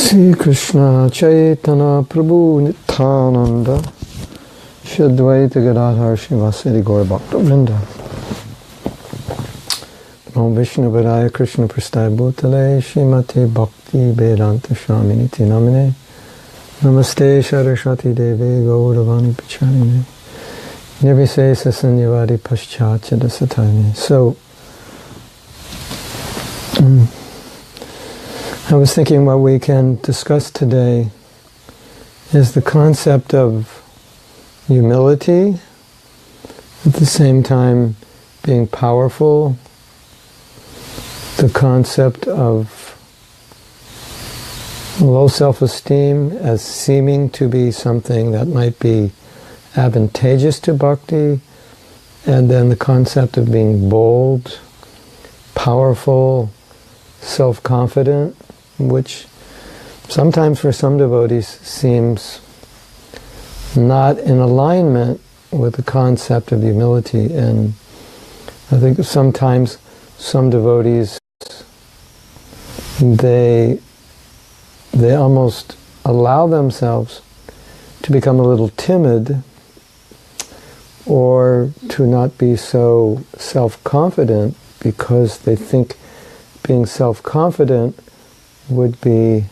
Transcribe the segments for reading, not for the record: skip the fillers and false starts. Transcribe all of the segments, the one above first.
Sri Krishna Chaitanya Prabhu Nityananda Shri Advaita Gadadhar Srivasadi Gaura Bhakta Vrinda Namo Vishnu Padaya Krishna Prasthaya Bhutale Srimati Bhakti Vedanta Swaminiti Namine Namaste Saraswati Devi Gauravani Pacharine Nirvisesa Sanyavadi Paschatya Dasatani. So, I was thinking what we can discuss today is the concept of humility, at the same time being powerful, the concept of low self-esteem as seeming to be something that might be advantageous to bhakti, and then the concept of being bold, powerful, self-confident, which sometimes for some devotees seems not in alignment with the concept of humility. And I think sometimes some devotees, they almost allow themselves to become a little timid or to not be so self-confident because they think being self-confident would be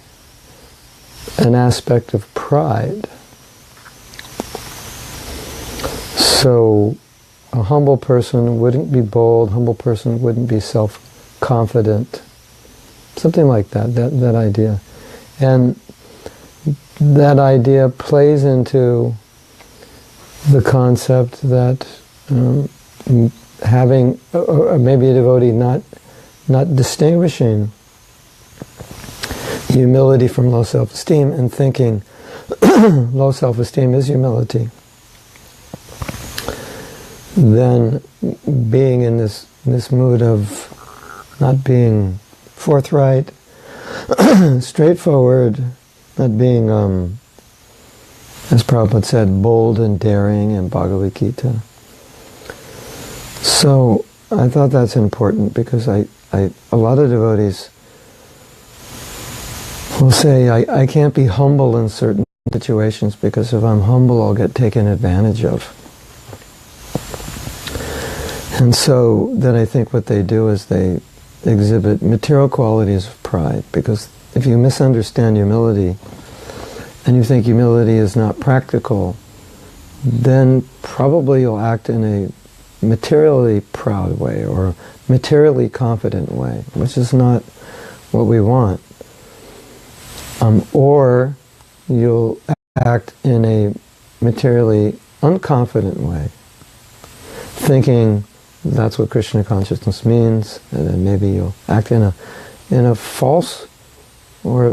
an aspect of pride. So a humble person wouldn't be bold, humble person wouldn't be self-confident. Something like that idea. And that idea plays into the concept that having, or maybe a devotee not distinguishing humility from low self-esteem and thinking low self-esteem is humility, then being in this mood of not being forthright, straightforward, not being, as Prabhupada said, bold and daring in Bhagavad Gita. So I thought that's important because a lot of devotees will say, I can't be humble in certain situations because if I'm humble, I'll get taken advantage of. And so then I think what they do is they exhibit material qualities of pride, because if you misunderstand humility and you think humility is not practical, then probably you'll act in a materially proud way or materially confident way, which is not what we want. Or you'll act in a materially unconfident way, thinking that's what Krishna consciousness means, and then maybe you'll act in a false or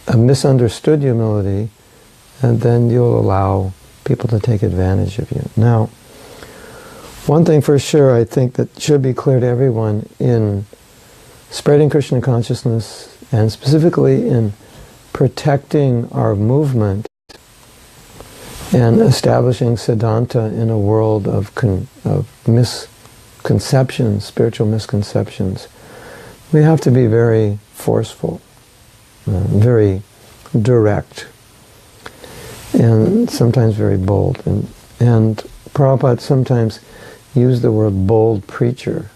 a misunderstood humility, and then you'll allow people to take advantage of you. Now, one thing for sure I think that should be clear to everyone in spreading Krishna consciousness, and specifically in protecting our movement and establishing Siddhanta in a world of misconceptions, spiritual misconceptions, we have to be very forceful, very direct, and sometimes very bold. And Prabhupada sometimes used the word bold preacher.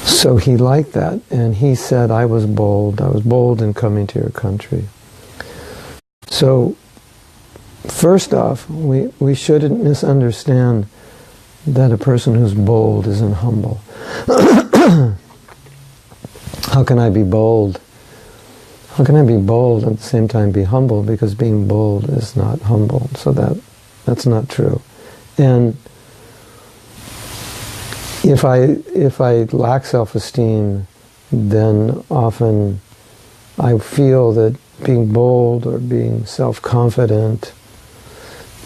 So he liked that, and he said, I was bold in coming to your country. So, first off, we shouldn't misunderstand that a person who's bold isn't humble. How can I be bold? How can I be bold and at the same time be humble? Because being bold is not humble. So that's not true. And if I lack self-esteem, then often I feel that being bold or being self-confident,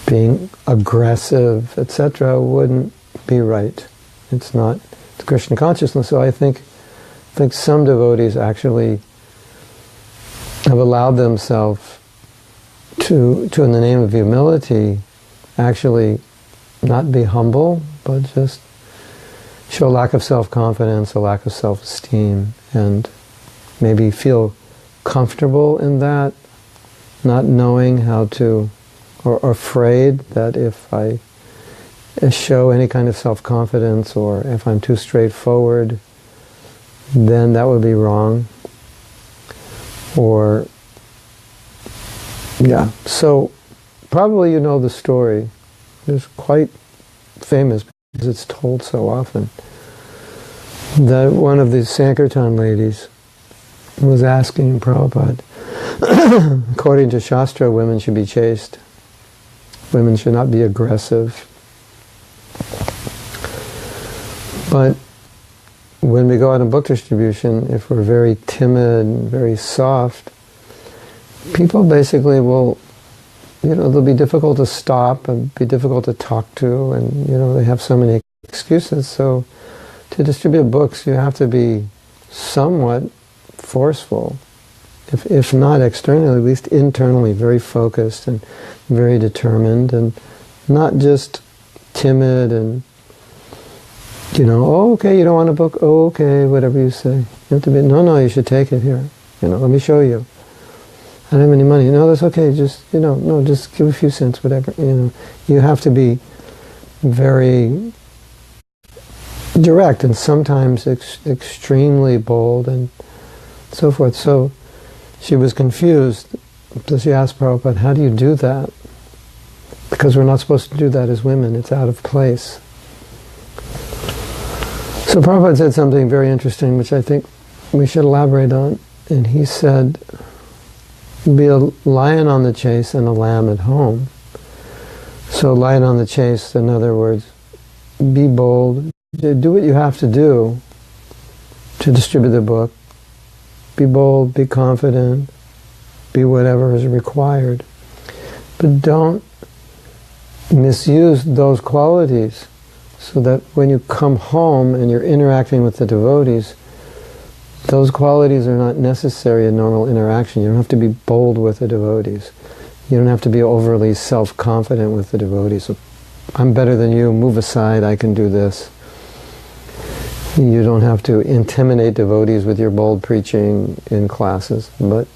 being aggressive, etc., wouldn't be right. It's not the Krishna consciousness. So I think some devotees actually have allowed themselves to, in the name of humility, actually not be humble, but just show a lack of self-confidence, a lack of self-esteem, and maybe feel comfortable in that, not knowing how to, or afraid that if I show any kind of self-confidence or if I'm too straightforward, then that would be wrong. Or, yeah, so probably you know the story. It's quite famous because it's told so often. That one of the Sankirtan ladies was asking Prabhupada, according to Shastra, women should be chaste. Women should not be aggressive. But when we go out on book distribution, if we're very timid and very soft, people basically will, they'll be difficult to stop and be difficult to talk to, and they have so many excuses. So to distribute books, you have to be somewhat forceful, if not externally, at least internally, very focused and very determined, and not just timid and, oh, okay, you don't want a book, oh, okay, whatever you say. You have to be, no, you should take it here. Let me show you. I don't have any money. No, that's okay, just, no, just give a few cents, whatever. You have to be very direct and sometimes extremely bold and so forth. So she was confused. So she asked Prabhupada, how do you do that? Because we're not supposed to do that as women. It's out of place. So Prabhupada said something very interesting, which I think we should elaborate on. And he said, be a lion on the chase and a lamb at home. So lion on the chase, in other words, be bold, do what you have to do to distribute the book. Be bold, be confident, be whatever is required. But don't misuse those qualities so that when you come home and you're interacting with the devotees, those qualities are not necessary in normal interaction. You don't have to be bold with the devotees. You don't have to be overly self-confident with the devotees. I'm better than you, move aside, I can do this. You don't have to intimidate devotees with your bold preaching in classes. But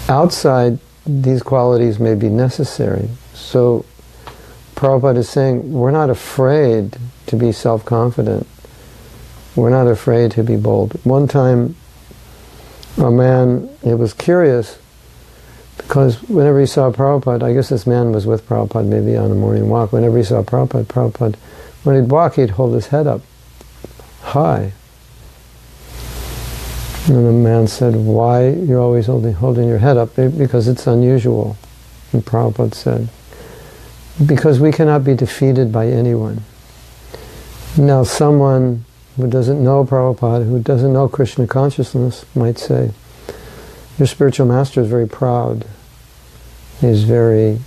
outside, these qualities may be necessary. So Prabhupada is saying, we're not afraid to be self-confident. We're not afraid to be bold. One time, a man, he was curious, because whenever he saw Prabhupada, I guess this man was with Prabhupada maybe on a morning walk, whenever he saw Prabhupada, when he'd walk, he'd hold his head up high. And the man said, why you're always holding your head up? Because it's unusual. And Prabhupada said, because we cannot be defeated by anyone. Now someone who doesn't know Prabhupada, who doesn't know Krishna consciousness, might say, your spiritual master is very proud. He's very,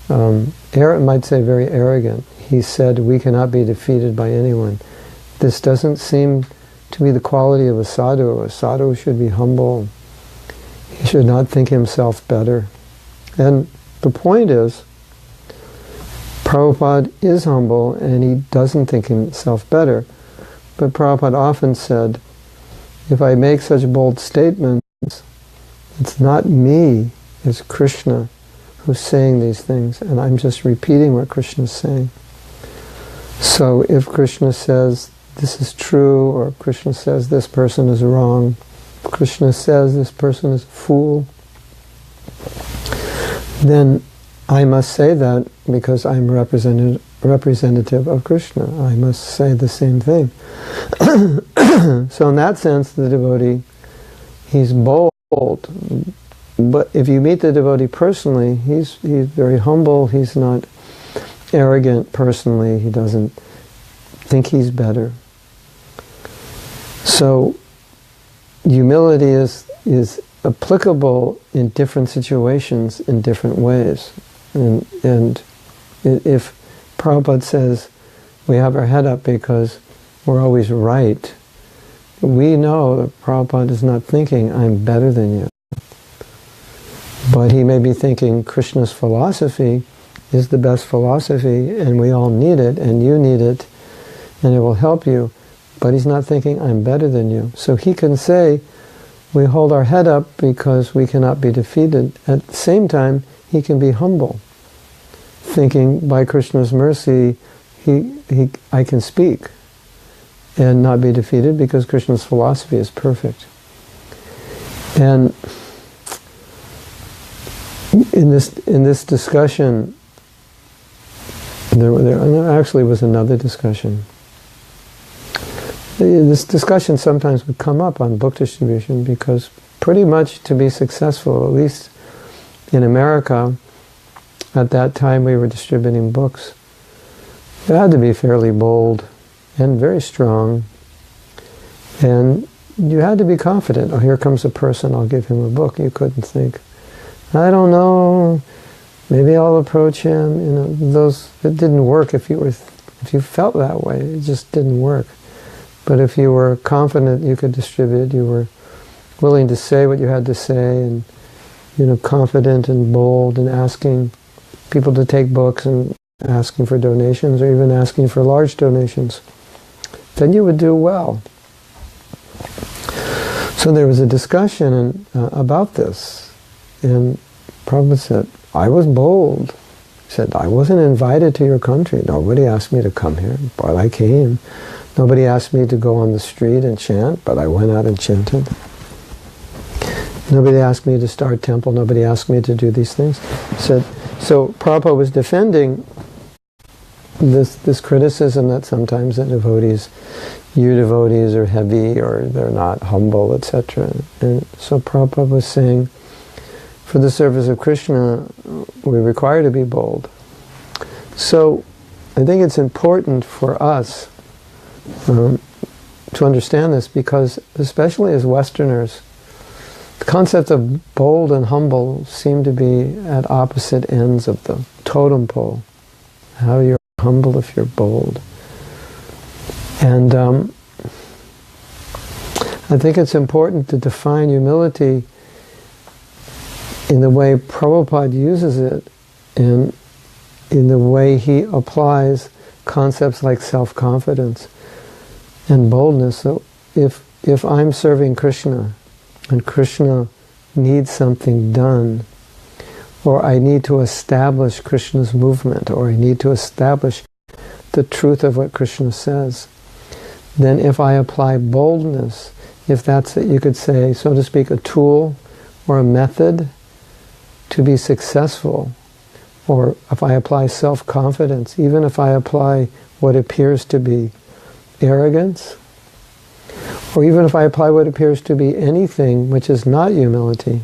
might say very arrogant. He said, we cannot be defeated by anyone. This doesn't seem to be the quality of a sadhu. A sadhu should be humble. He should not think himself better. And the point is, Prabhupada is humble and he doesn't think himself better. But Prabhupada often said, if I make such bold statements, it's not me, it's Krishna who's saying these things, and I'm just repeating what Krishna is saying. So if Krishna says this is true, or Krishna says this person is wrong, Krishna says this person is a fool, then I must say that because I'm representative of Krishna. I must say the same thing. So in that sense, the devotee, he's bold. But if you meet the devotee personally, he's very humble. He's not arrogant personally. He doesn't think he's better. So humility is applicable in different situations in different ways. And if Prabhupada says we have our head up because we're always right, we know that Prabhupada is not thinking, I'm better than you. But he may be thinking Krishna's philosophy is the best philosophy and we all need it and you need it and it will help you. But he's not thinking, I'm better than you. So he can say, We hold our head up because we cannot be defeated. At the same time, he can be humble, thinking by Krishna's mercy, I can speak and not be defeated because Krishna's philosophy is perfect. And in this discussion, there actually was another discussion. This discussion sometimes would come up on book distribution because pretty much to be successful, at least in America, at that time we were distributing books, you had to be fairly bold and very strong, and you had to be confident. Oh, here comes a person, I'll give him a book. You couldn't think, I don't know, maybe I'll approach him. It didn't work if you felt that way. It just didn't work. But if you were confident you could distribute, you were willing to say what you had to say, and confident and bold, and asking people to take books and asking for donations, or even asking for large donations, then you would do well. So there was a discussion about this, and Prabhupada said, I was bold. He said, I wasn't invited to your country. Nobody asked me to come here, but I came. Nobody asked me to go on the street and chant, but I went out and chanted. Nobody asked me to start temple. Nobody asked me to do these things. So Prabhupada was defending this criticism that sometimes the devotees, you devotees are heavy, or they're not humble, etc. And so Prabhupada was saying, for the service of Krishna, we require to be bold. So I think it's important for us to understand this, because especially as Westerners, the concept of bold and humble seem to be at opposite ends of the totem pole. How you're humble if you're bold. And I think it's important to define humility in the way Prabhupada uses it, and in the way he applies concepts like self-confidence and boldness. So if I'm serving Krishna, and Krishna needs something done, or I need to establish Krishna's movement, or I need to establish the truth of what Krishna says, then if I apply boldness, if that's, you could say, so to speak, a tool or a method to be successful, or if I apply self-confidence, even if I apply what appears to be arrogance, or even if I apply what appears to be anything which is not humility,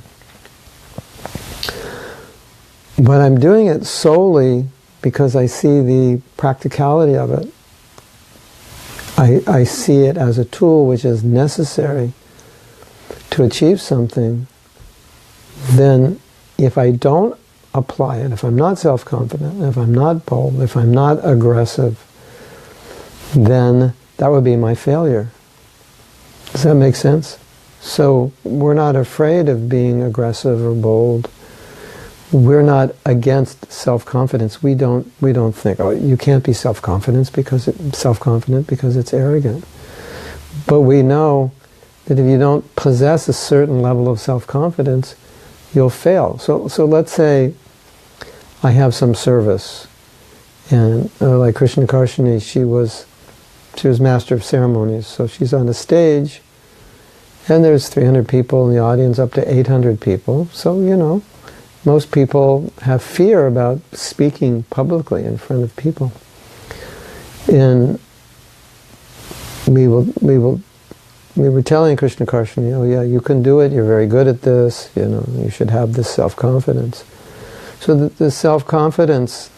but I'm doing it solely because I see the practicality of it. I see it as a tool which is necessary to achieve something. Then if I don't apply it, if I'm not self-confident, if I'm not bold, if I'm not aggressive, then that would be my failure. Does that make sense? So we're not afraid of being aggressive or bold. We're not against self-confidence. We don't think, oh, you can't be self-confident because it's arrogant. But we know that if you don't possess a certain level of self-confidence, you'll fail. So let's say I have some service, and like Krishna Karshini, she was master of ceremonies, so she's on a stage, and there's 300 people in the audience, up to 800 people. So most people have fear about speaking publicly in front of people, and we were telling Krishna Karshini, oh yeah, you can do it, you're very good at this, you should have this self-confidence. So the self-confidence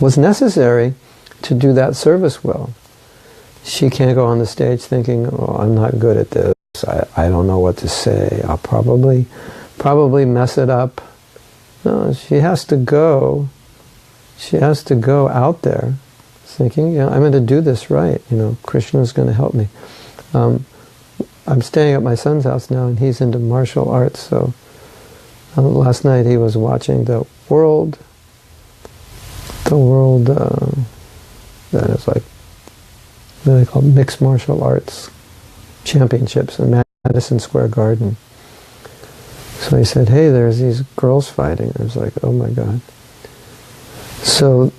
was necessary to do that service well. She can't go on the stage thinking, oh, I'm not good at this, I don't know what to say, I'll probably mess it up. No, she has to go out there thinking, I'm going to do this right, Krishna's going to help me. I'm staying at my son's house now, and he's into martial arts, so last night he was watching the world that is like, what do they call it? Mixed martial arts championships, and Madison Square Garden. So he said, hey, there's these girls fighting. I was like, oh my God. So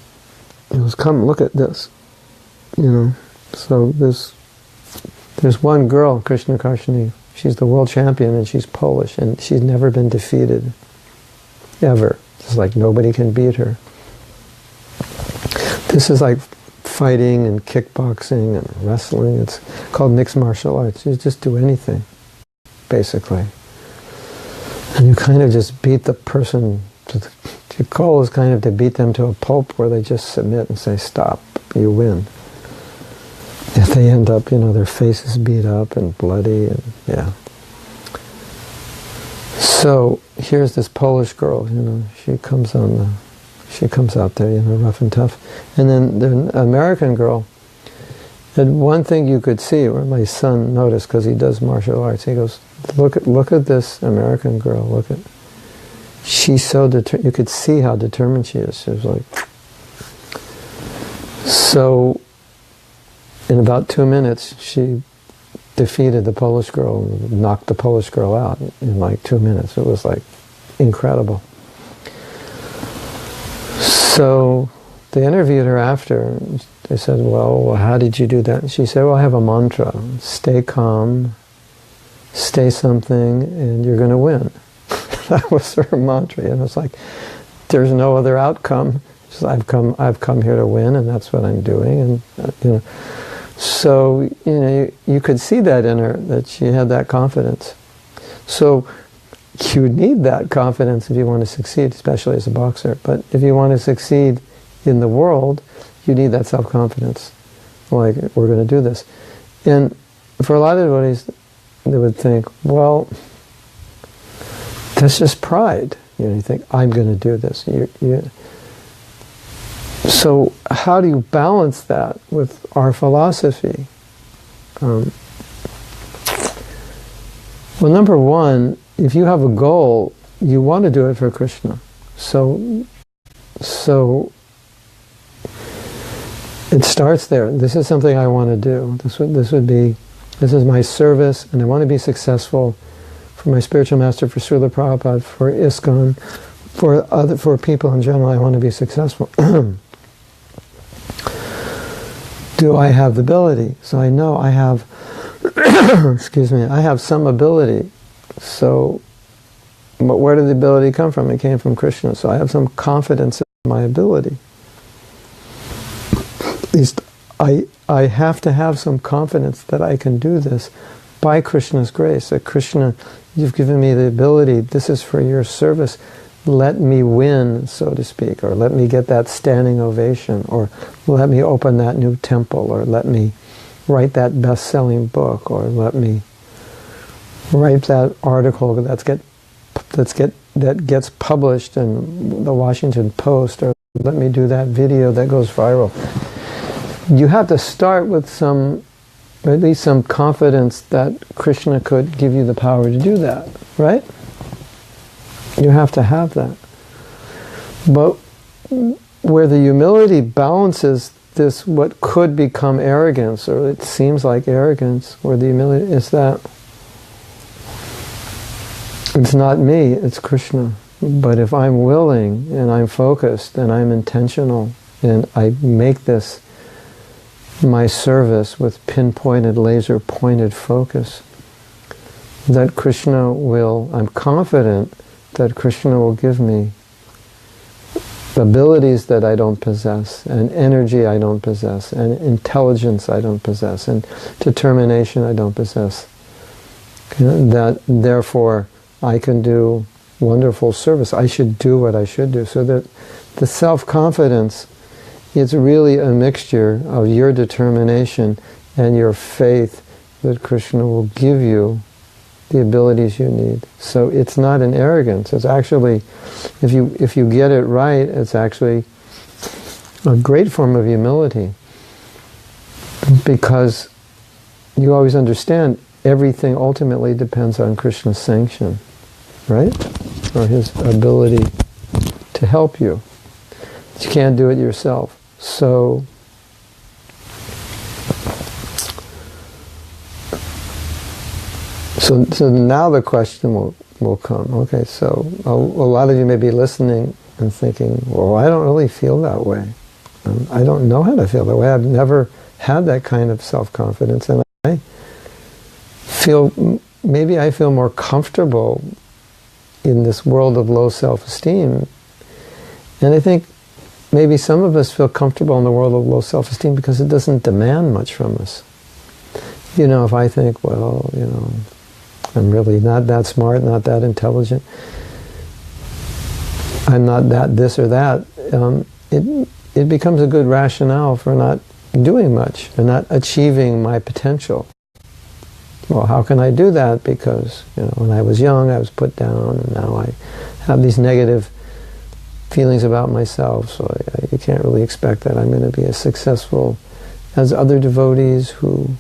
he goes, come look at this. So there's one girl, Krsna, she's the world champion, and she's Polish, and she's never been defeated, ever. It's like nobody can beat her. This is like fighting and kickboxing and wrestling. It's called mixed martial arts. You just do anything, basically. And you kind of just beat the person. Your goal is kind of to beat them to a pulp where they just submit and say, stop, you win. If they end up, their faces beat up and bloody, and yeah. So here's this Polish girl, she comes out there, rough and tough. And then the American girl, and one thing you could see, or my son noticed because he does martial arts, he goes, look at this American girl, she's so determined, you could see how determined she is. She was like, so in about 2 minutes, she defeated the Polish girl, and knocked the Polish girl out in like 2 minutes. It was like incredible. So they interviewed her after. And they said, well, how did you do that? And she said, well, I have a mantra. Stay calm, stay something, and you're going to win. That was her mantra. It's like, there's no other outcome. She said, I've come here to win, and that's what I'm doing. And so, you could see that in her, that she had that confidence. So you need that confidence if you want to succeed, especially as a boxer. But if you want to succeed in the world, you need that self-confidence. Like, we're going to do this. And for a lot of devotees, they would think, well, that's just pride. You think, I'm going to do this. So how do you balance that with our philosophy? Well, number one, if you have a goal, you want to do it for Krishna. So it starts there. This is something I want to do. This is my service, and I want to be successful for my spiritual master, for Srila Prabhupada, for ISKCON, for people in general. I want to be successful. Do I have the ability? So I know I have, I have some ability. So, but where did the ability come from? It came from Krishna. So I have some confidence in my ability. At least I have to have some confidence that I can do this by Krishna's grace. That Krishna, you've given me the ability, this is for your service. Let me win, so to speak, or let me get that standing ovation, or let me open that new temple, or let me write that best-selling book, or let me write that article that gets published in the Washington Post, or let me do that video that goes viral. You have to start with at least some confidence that Krishna could give you the power to do that, right? You have to have that. But where the humility balances this, what could become arrogance, or it seems like arrogance, where the humility is that it's not me, it's Krishna. But if I'm willing, and I'm focused, and I'm intentional, and I make this my service with pinpointed, laser-pointed focus, that Krishna will, I'm confident that Krishna will give me abilities that I don't possess, and energy I don't possess, and intelligence I don't possess, and determination I don't possess. That therefore I can do wonderful service. I should do what I should do. So that the self-confidence, it's really a mixture of your determination and your faith that Krishna will give you the abilities you need. So it's not an arrogance. It's actually, if you get it right, it's actually a great form of humility, because you always understand everything ultimately depends on Krishna's sanction, right? Or his ability to help you. You can't do it yourself. So So now the question will come. Okay, so a lot of you may be listening and thinking, well, I don't really feel that way. I don't know how to feel that way. I've never had that kind of self-confidence, and maybe I feel more comfortable in this world of low self-esteem. And I think maybe some of us feel comfortable in the world of low self-esteem because it doesn't demand much from us. You know, if I think, well, you know, I'm really not that smart, not that intelligent, I'm not that this or that, it becomes a good rationale for not doing much, for not achieving my potential. Well, how can I do that? Because, you know, when I was young, I was put down, and now I have these negative feelings about myself, so you can't really expect that I'm going to be as successful as other devotees who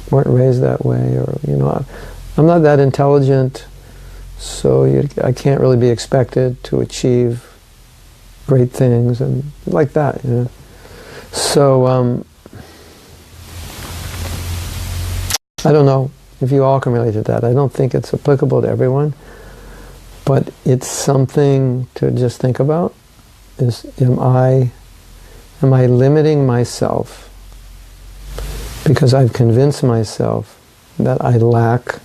weren't raised that way, or, you know, I'm not that intelligent, so I can't really be expected to achieve great things, and like that, you know. So, I don't know if you all can relate to that. I don't think it's applicable to everyone, but it's something to just think about. Am I limiting myself because I've convinced myself that I lack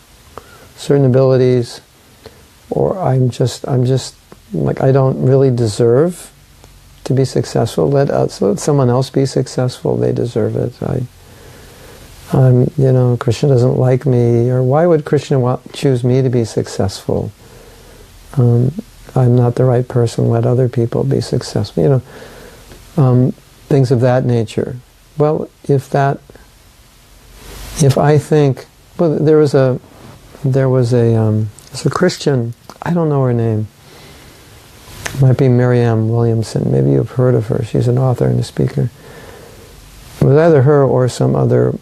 certain abilities, or I'm just like, I don't really deserve to be successful. Let someone else be successful. They deserve it. You know, Krishna doesn't like me, or why would Krishna choose me to be successful? I'm not the right person. Let other people be successful. You know, things of that nature. Well, if I think, well, there was a Christian, I don't know her name. It might be Marianne Williamson. Maybe you've heard of her. She's an author and a speaker. It was either her or some other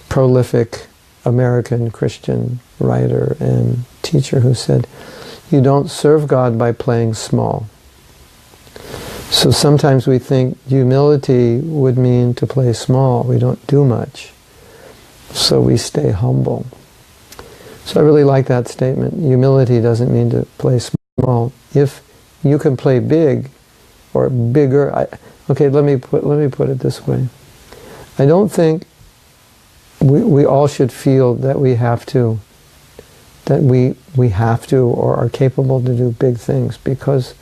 prolific American Christian writer and teacher who said, you don't serve God by playing small. So sometimes we think humility would mean to play small. We don't do much. So we stay humble. So I really like that statement. Humility doesn't mean to play small. If you can play big or bigger, okay, let me put it this way. I don't think we all should feel that we have to or are capable to do big things, because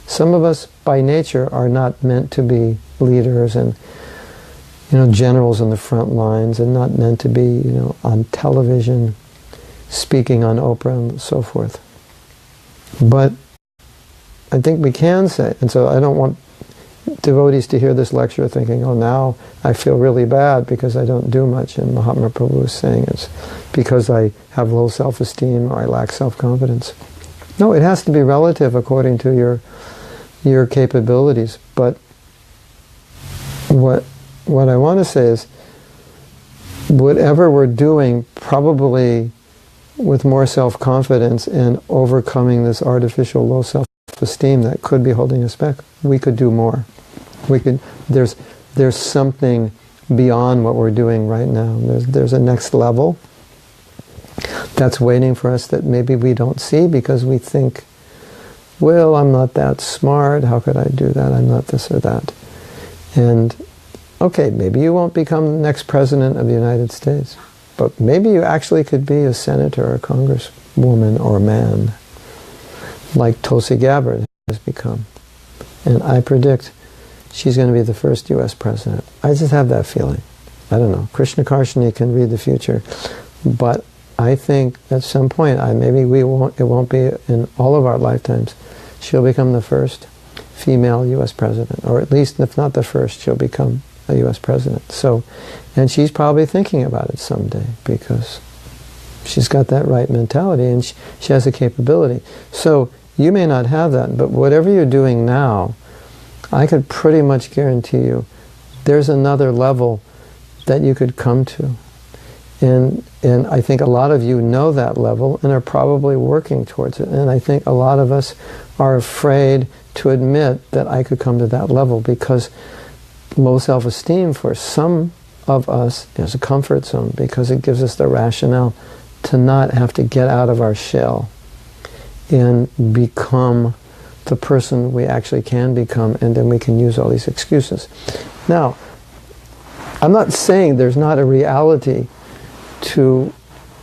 some of us by nature are not meant to be leaders and, you know, generals in the front lines, and not meant to be, you know, on television speaking on Oprah and so forth. But I think we can say, and so I don't want devotees to hear this lecture thinking, oh, now I feel really bad because I don't do much, and Mahatma Prabhu is saying it's because I have low self-esteem or I lack self-confidence. No, it has to be relative according to your capabilities. But what I want to say is, whatever we're doing, probably with more self-confidence and overcoming this artificial low self-esteem that could be holding us back, we could do more. There's something beyond what we're doing right now. There's a next level that's waiting for us that maybe we don't see because we think, well, I'm not that smart, how could I do that? I'm not this or that. And okay, maybe you won't become the next president of the United States, but maybe you actually could be a senator or a congresswoman or a man, like Tulsi Gabbard has become. And I predict she's going to be the first U.S. president. I just have that feeling. I don't know. Krsna can read the future. But I think at some point, maybe it won't be in all of our lifetimes, she'll become the first female U.S. president. Or at least, if not the first, she'll become a U.S. president. So, and she's probably thinking about it someday, because she's got that right mentality and she has a capability. So you may not have that, but whatever you're doing now, I could pretty much guarantee you there's another level that you could come to. And I think a lot of you know that level and are probably working towards it. And I think a lot of us are afraid to admit that I could come to that level, because low self-esteem for some of us is a comfort zone, because it gives us the rationale to not have to get out of our shell and become the person we actually can become, and then we can use all these excuses. Now, I'm not saying there's not a reality to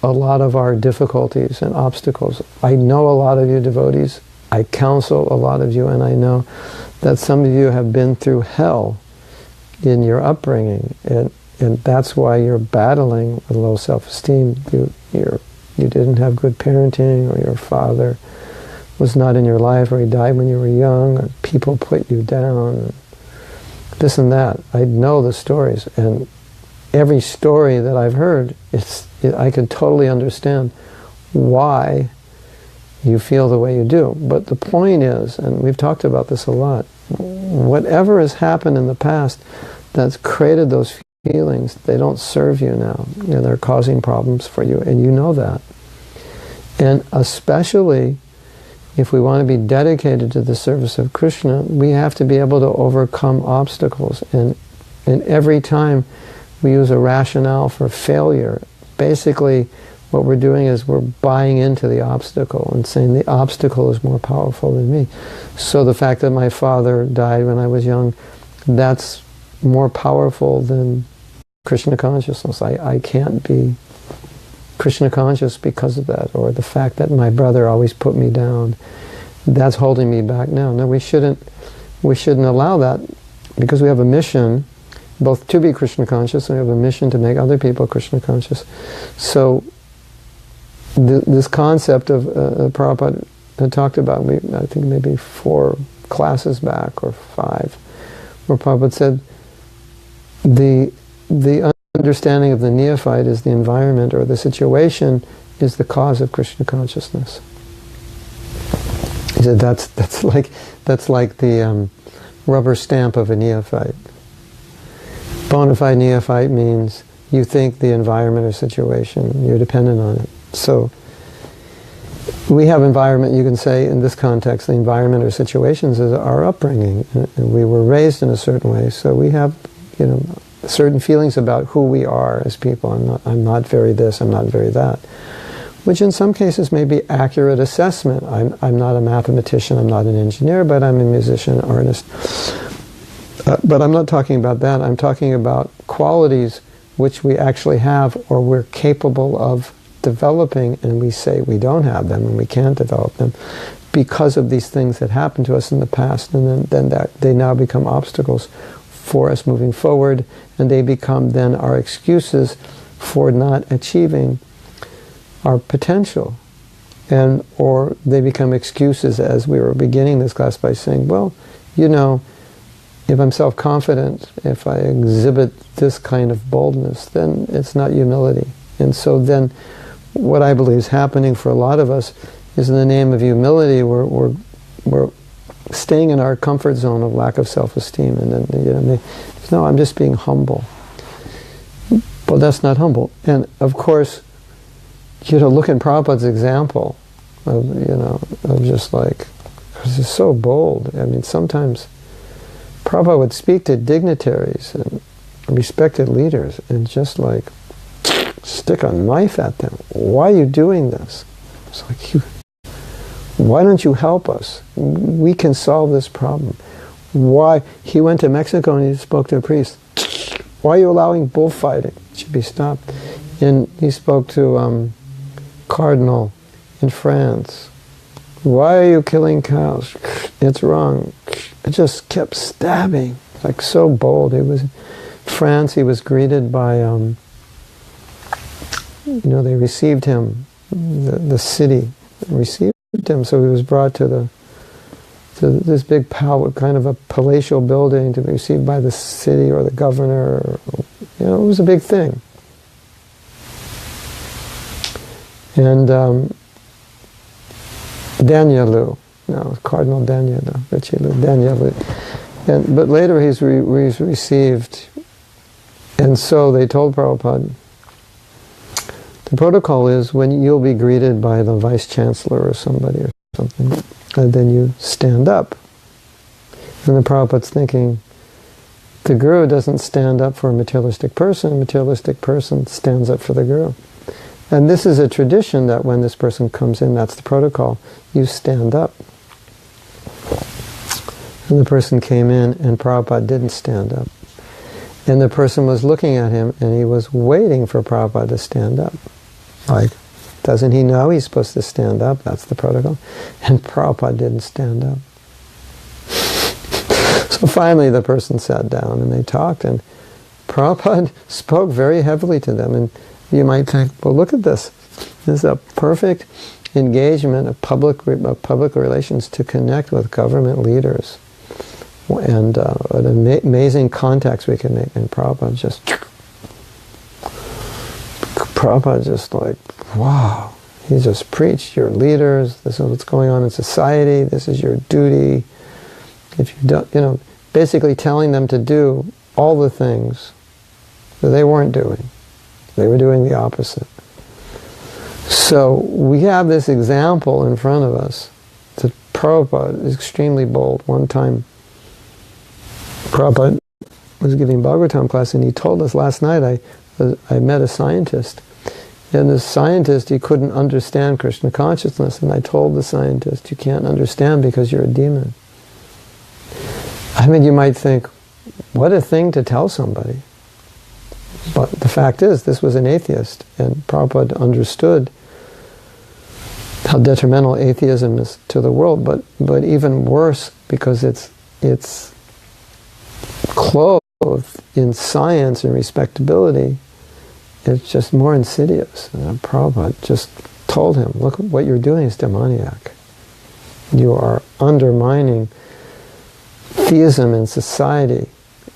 a lot of our difficulties and obstacles. I know a lot of you devotees, I counsel a lot of you, and I know that some of you have been through hell in your upbringing, and that's why you're battling with low self-esteem. You didn't have good parenting, or your father was not in your life, or he died when you were young, or people put you down, this and that. I know the stories, and every story that I've heard, I can totally understand why you feel the way you do. But the point is, and we've talked about this a lot, whatever has happened in the past that's created those feelings, they don't serve you now. They're causing problems for you, and you know that. And especially if we want to be dedicated to the service of Krishna, we have to be able to overcome obstacles. And every time we use a rationale for failure, basically what we're doing is we're buying into the obstacle and saying the obstacle is more powerful than me. So the fact that my father died when I was young, that's more powerful than Krishna consciousness. I can't be Krishna conscious because of that. Or the fact that my brother always put me down, that's holding me back now. No, we shouldn't allow that, because we have a mission both to be Krishna conscious, and we have a mission to make other people Krishna conscious. So this concept of Prabhupada had talked about, I think maybe 4 classes back, or 5, where Prabhupada said the understanding of the neophyte is the environment or the situation is the cause of Krishna consciousness. He said that's like the rubber stamp of a neophyte. Bona fide neophyte means you think the environment or situation, you're dependent on it. So we have environment, you can say in this context, the environment or situations is our upbringing. And we were raised in a certain way, so we have, certain feelings about who we are as people. I'm not very this, I'm not very that. Which in some cases may be accurate assessment. I'm not a mathematician, I'm not an engineer, but I'm a musician, artist. But I'm not talking about that. I'm talking about qualities which we actually have, or we're capable of developing, and we say we don't have them and we can't develop them because of these things that happened to us in the past, and then that they now become obstacles for us moving forward, and they become then our excuses for not achieving our potential. Or they become excuses, as we were beginning this class by saying, well, if I'm self-confident, if I exhibit this kind of boldness, then it's not humility. And so then what I believe is happening for a lot of us is, in the name of humility, we're staying in our comfort zone of lack of self-esteem, and then no, I'm just being humble. Well, that's not humble. And of course, look at Prabhupada's example of just like, because it's so bold. I mean, sometimes Prabhupada would speak to dignitaries and respected leaders and just like stick a knife at them. Why are you doing this? It's like, why don't you help us? We can solve this problem. Why? He went to Mexico and he spoke to a priest. Why are you allowing bullfighting? It should be stopped. And he spoke to Cardinal in France. Why are you killing cows? It's wrong. It just kept stabbing, like so bold. It was France. He was greeted by, they received him. The city received him, so he was brought to this big kind of a palatial building to be received by the city or the governor. It was a big thing. And Danielu, Cardinal Danielu. But later he's received, and so they told Prabhupada, the protocol is when you'll be greeted by the vice chancellor or somebody or something, and then you stand up. And the Prabhupada's thinking, the guru doesn't stand up for a materialistic person stands up for the guru. And this is a tradition that when this person comes in, that's the protocol, you stand up. And the person came in and Prabhupada didn't stand up. And the person was looking at him and he was waiting for Prabhupada to stand up. Like, doesn't he know he's supposed to stand up? That's the protocol. And Prabhupada didn't stand up. So finally the person sat down and they talked, and Prabhupada spoke very heavily to them. And you might think, well, look at this. This is a perfect engagement of public relations to connect with government leaders. And an amazing contacts we can make. And Prabhupada just like, wow. He just preached, your leaders, this is what's going on in society, this is your duty. If you don't, basically telling them to do all the things that they weren't doing. They were doing the opposite. So we have this example in front of us that Prabhupada is extremely bold. One time, Prabhupada was giving Bhagavatam class, and he told us last night, I met a scientist, and the scientist, he couldn't understand Krishna consciousness, and I told the scientist, you can't understand because you're a demon. I mean, you might think, what a thing to tell somebody. But the fact is, this was an atheist, and Prabhupada understood how detrimental atheism is to the world, but even worse, because it's clothed in science and respectability, it's just more insidious. And Prabhupada just told him, look, what you're doing is demoniac. You are undermining theism in society,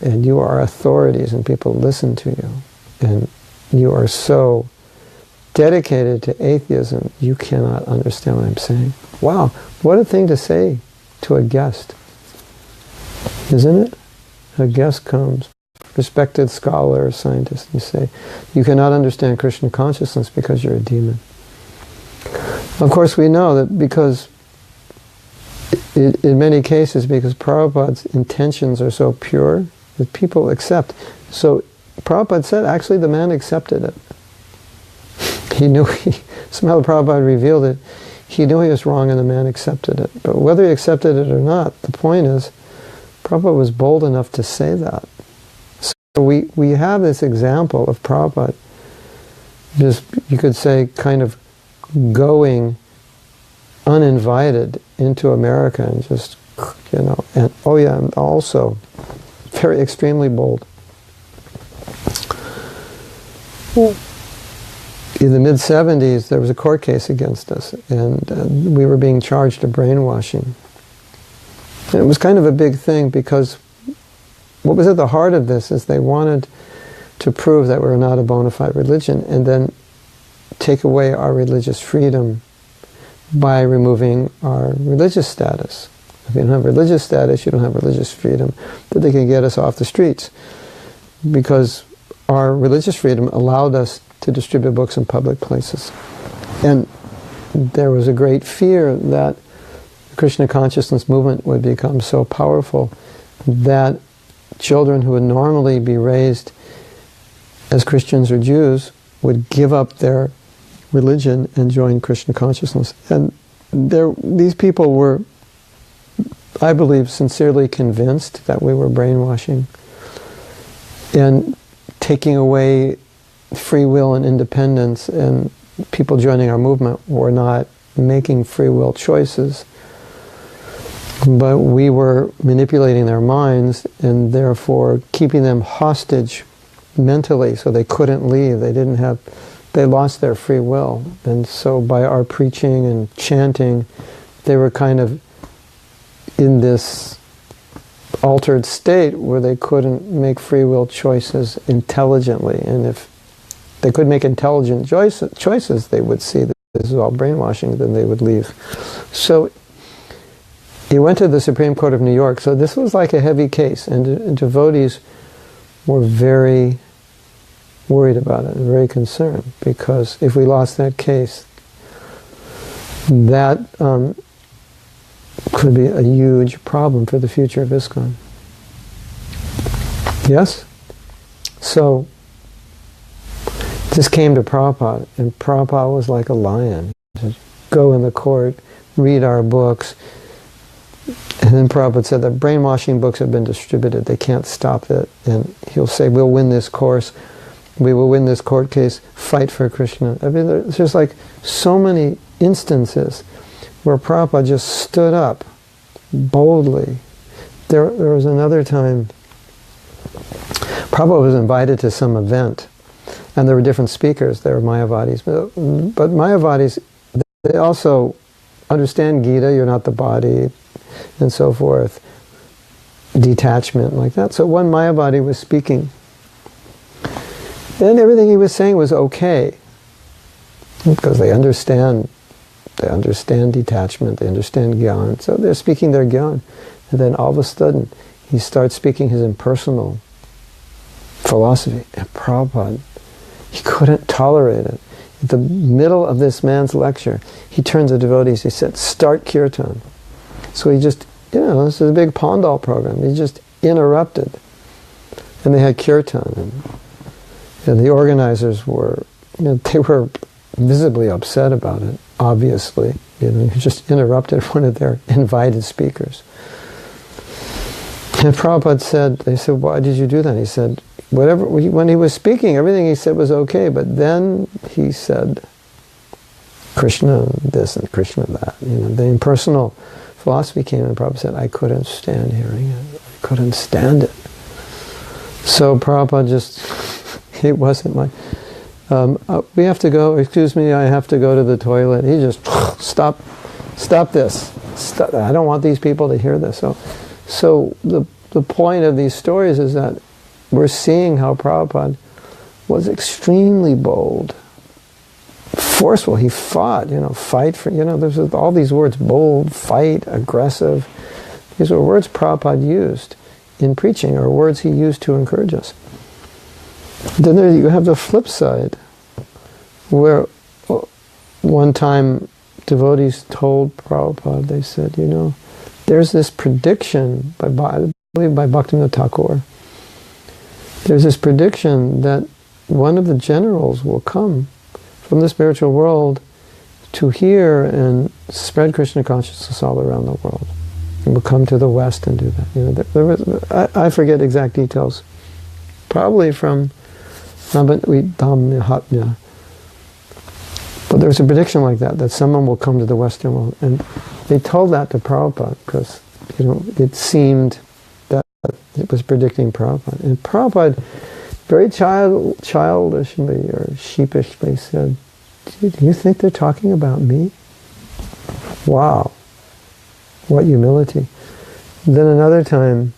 and you are authorities and people listen to you. And you are so dedicated to atheism, you cannot understand what I'm saying. Wow, what a thing to say to a guest. Isn't it? A guest comes, respected scholar or scientist, and you say, you cannot understand Krishna consciousness because you're a demon. Of course we know that because, in many cases, because Prabhupada's intentions are so pure, that people accept. So Prabhupada said, actually the man accepted it. He knew, somehow Prabhupada revealed it, he knew he was wrong and the man accepted it. But whether he accepted it or not, the point is, Prabhupada was bold enough to say that. So we have this example of Prabhupada, just, you could say, kind of going uninvited into America and just, and and also very extremely bold. In the mid-70s, there was a court case against us, and we were being charged of brainwashing. And it was kind of a big thing because what was at the heart of this is they wanted to prove that we're not a bona fide religion and then take away our religious freedom by removing our religious status. If you don't have religious status, you don't have religious freedom, that they could get us off the streets. Because our religious freedom allowed us to distribute books in public places. And there was a great fear that the Krishna consciousness movement would become so powerful that children who would normally be raised as Christians or Jews would give up their religion and join Krishna consciousness. And these people were, I believe, sincerely convinced that we were brainwashing and taking away free will and independence, and people joining our movement were not making free will choices, but we were manipulating their minds and therefore keeping them hostage mentally so they couldn't leave. They lost their free will. And so by our preaching and chanting, they were kind of in this altered state where they couldn't make free will choices intelligently. And if they could make intelligent choices, they would see that this is all brainwashing, then they would leave. So he went to the Supreme Court of New York. So this was like a heavy case, and devotees were very worried about it, very concerned, because if we lost that case, that could be a huge problem for the future of ISKCON. Yes? So, it's This came to Prabhupada, and Prabhupada was like a lion. He said, go in the court, read our books. And then Prabhupada said that brainwashing books have been distributed. They can't stop it. And he'll say, we'll win this course. We will win this court case. Fight for Krishna. I mean, there's just like so many instances where Prabhupada just stood up boldly. There was another time Prabhupada was invited to some event, and there were different speakers. There were Mayavadis. But Mayavadis, they also understand Gita, you're not the body, and so forth. Detachment, like that. So one Mayavadi was speaking, and everything he was saying was okay, because they understand detachment, they understand Gyan, so they're speaking their Gyan. And then all of a sudden, he starts speaking his impersonal philosophy, and Prabhupada, he couldn't tolerate it. At the middle of this man's lecture, he turns to devotees, he said, start kirtan. So he just, this is a big Pandal program, he just interrupted. And they had kirtan, and the organizers were, they were visibly upset about it, obviously. He just interrupted one of their invited speakers. And Prabhupada said, they said, why did you do that? He said, when he was speaking, everything he said was okay, but then he said, Krishna this and Krishna that. The impersonal philosophy came, and Prabhupada said, I couldn't stand hearing it. I couldn't stand it. So Prabhupada just, it wasn't like, we have to go, excuse me, I have to go to the toilet. He just, stop this. Stop. I don't want these people to hear this. So the point of these stories is that we're seeing how Prabhupada was extremely bold, forceful. He fought, fight for, there's all these words, bold, fight, aggressive. These were words Prabhupada used in preaching, or words he used to encourage us. Then you have the flip side, where one time devotees told Prabhupada, they said, there's this prediction, I believe by Bhaktivinoda Thakur, there's this prediction that one of the generals will come from the spiritual world to hear and spread Krishna consciousness all around the world. And will come to the West and do that. I forget exact details. Probably from Mahatma. But there's a prediction like that someone will come to the Western world. And they told that to Prabhupada because, it seemed that it was predicting Prabhupada. And Prabhupada, very childishly or sheepishly said, do you think they're talking about me? Wow. What humility. Then another time,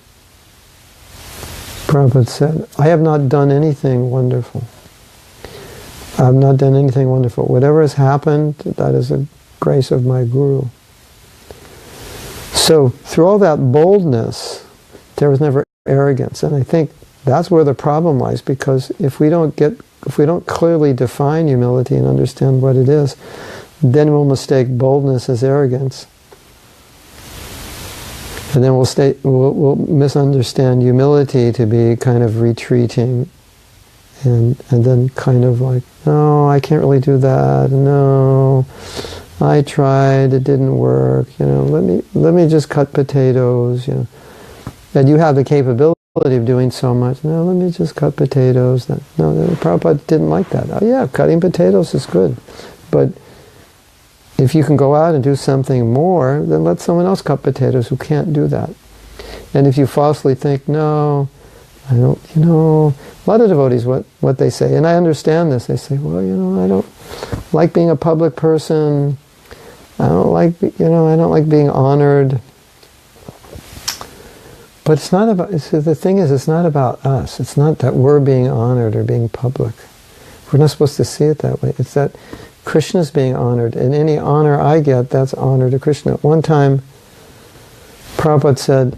Prabhupada said, I have not done anything wonderful. I have not done anything wonderful. Whatever has happened, that is a grace of my Guru. So through all that boldness, there was never arrogance. And I think that's where the problem lies, because if we don't clearly define humility and understand what it is, then we'll mistake boldness as arrogance. And then we'll misunderstand humility to be kind of retreating, and then kind of like, no, I can't really do that. No, I tried, it didn't work. Let me just cut potatoes. And you have the capability of doing so much. No, let me just cut potatoes. No, Prabhupada didn't like that. Oh yeah, cutting potatoes is good, but if you can go out and do something more, then let someone else cut potatoes who can't do that. And if you falsely think, no, I don't, a lot of devotees, what they say, and I understand this, they say, well, I don't like being a public person, I don't like being honored. But it's not about, the thing is, it's not about us. It's not that we're being honored or being public. We're not supposed to see it that way. It's that Krishna's being honored, and any honor I get, that's honor to Krishna. One time, Prabhupada said,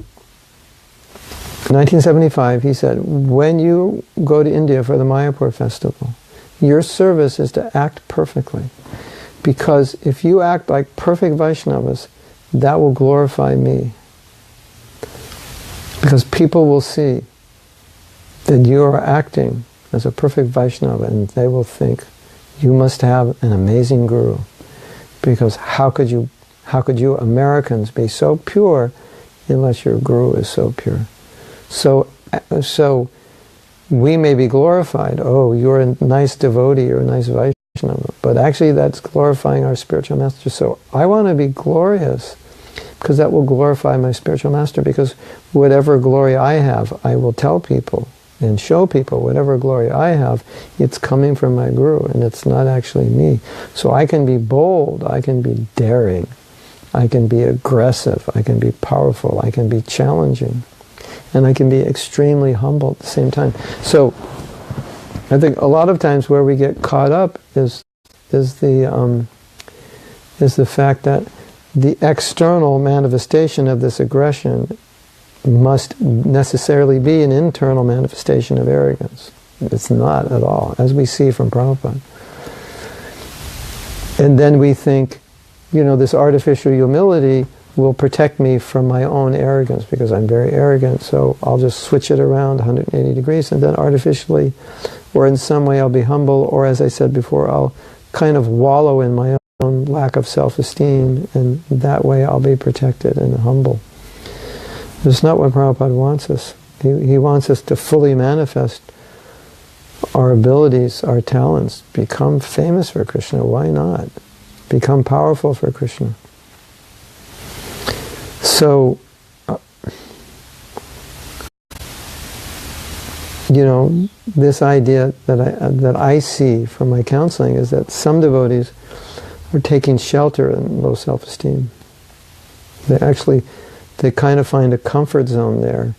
in 1975, he said, when you go to India for the Mayapur festival, your service is to act perfectly. Because if you act like perfect Vaishnavas, that will glorify me. Because people will see that you are acting as a perfect Vaishnava, and they will think, you must have an amazing guru, because how could you Americans be so pure unless your guru is so pure? So we may be glorified. Oh, you're a nice devotee, you're a nice Vaishnava, but actually that's glorifying our spiritual master. So I want to be glorious, because that will glorify my spiritual master, because whatever glory I have, I will tell people and show people whatever glory I have, it's coming from my guru, and it's not actually me. So I can be bold, I can be daring, I can be aggressive, I can be powerful, I can be challenging, and I can be extremely humble at the same time. So I think a lot of times where we get caught up is the fact that the external manifestation of this aggression must necessarily be an internal manifestation of arrogance. It's not at all, as we see from Prabhupada. And then we think, this artificial humility will protect me from my own arrogance, because I'm very arrogant, so I'll just switch it around 180 degrees, and then artificially, or in some way I'll be humble, or as I said before, I'll kind of wallow in my own lack of self-esteem, and that way I'll be protected and humble. That's not what Prabhupada wants us. He wants us to fully manifest our abilities, our talents, become famous for Krishna. Why not? Become powerful for Krishna. So, this idea that I see from my counseling is that some devotees are taking shelter in low self-esteem. They kind of find a comfort zone there,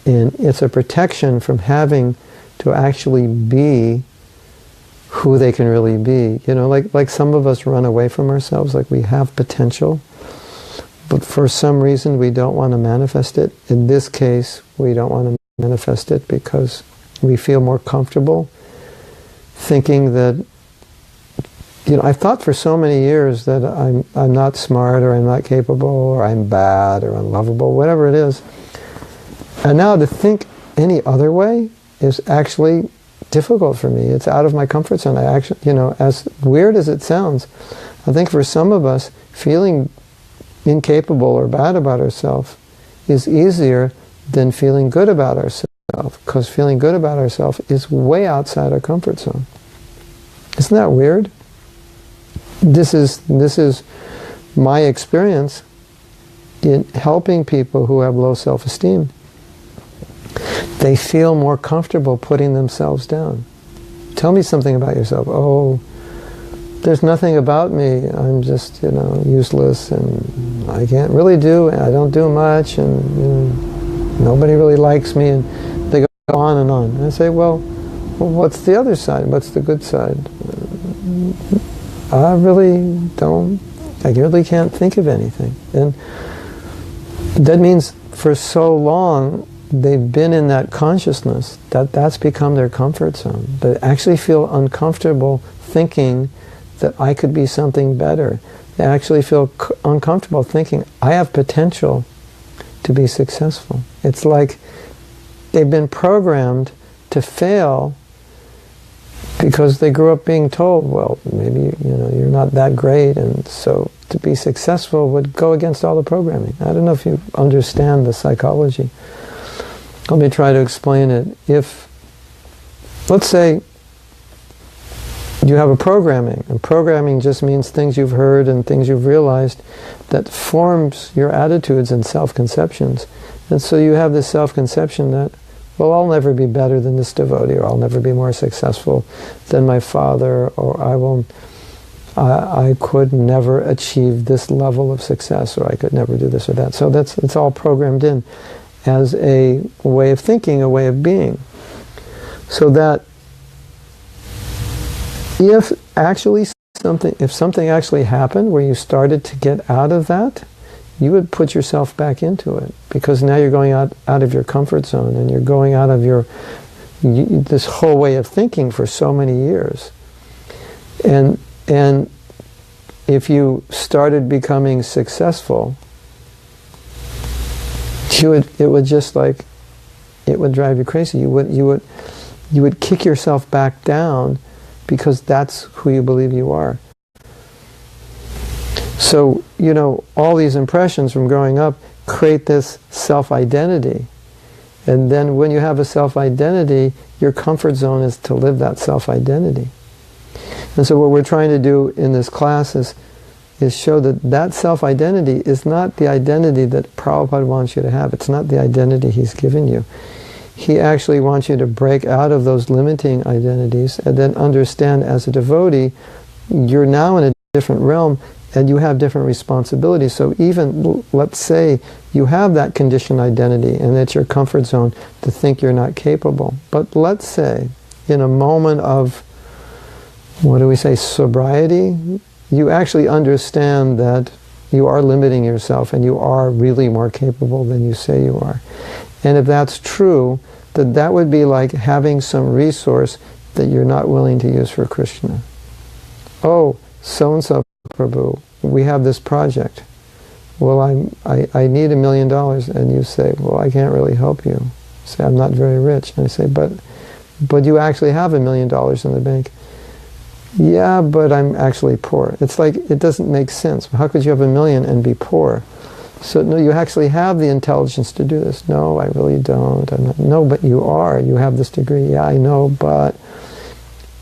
and it's a protection from having to actually be who they can really be. Like some of us run away from ourselves, like we have potential, but for some reason we don't want to manifest it. In this case, we don't want to manifest it because we feel more comfortable thinking that, I thought for so many years that I'm not smart, or I'm not capable, or I'm bad, or unlovable, whatever it is. And now to think any other way is actually difficult for me. It's out of my comfort zone. I actually, as weird as it sounds, I think for some of us, feeling incapable or bad about ourselves is easier than feeling good about ourselves, because feeling good about ourselves is way outside our comfort zone. Isn't that weird? This is my experience in helping people who have low self-esteem. They feel more comfortable putting themselves down. Tell me something about yourself. Oh, there's nothing about me. I'm just, useless, and I can't really I don't do much, and nobody really likes me, and they go on and on. And I say, well, what's the other side? What's the good side? I really can't think of anything. And that means for so long they've been in that consciousness that's become their comfort zone. They actually feel uncomfortable thinking that I could be something better. They actually feel uncomfortable thinking I have potential to be successful. It's like they've been programmed to fail because they grew up being told, well, maybe you're not that great, and so to be successful would go against all the programming. I don't know if you understand the psychology. Let me try to explain it. If, let's say, you have a programming, and programming just means things you've heard and things you've realized that forms your attitudes and self-conceptions. And so you have this self-conception that, well, I'll never be better than this devotee, or I'll never be more successful than my father, or I could never achieve this level of success, or I could never do this or that. So it's all programmed in as a way of thinking, a way of being. So that if something actually happened where you started to get out of that, you would put yourself back into it, because now you're going out of your comfort zone, and you're going out of this whole way of thinking for so many years. And if you started becoming successful, it would drive you crazy. You you would kick yourself back down because that's who you believe you are. So, you know, all these impressions from growing up create this self-identity. And then when you have a self-identity, your comfort zone is to live that self-identity. And so what we're trying to do in this class is show that that self-identity is not the identity that Prabhupada wants you to have. It's not the identity he's given you. He actually wants you to break out of those limiting identities and then understand as a devotee, you're now in a different realm and you have different responsibilities. So even, let's say, you have that conditioned identity and it's your comfort zone to think you're not capable. But let's say, in a moment of, what do we say, sobriety, you actually understand that you are limiting yourself and you are really more capable than you say you are. And if that's true, that would be like having some resource that you're not willing to use for Krishna. Oh, so-and-so Prabhu, we have this project. Well, I need $1 million. And you say, well, I can't really help you. Say, I'm not very rich. And I say, but you actually have $1 million in the bank. Yeah, but I'm actually poor. It's like, it doesn't make sense. How could you have $1 million and be poor? So no, you actually have the intelligence to do this. No, I really don't. No, but you are. You have this degree. Yeah, I know, but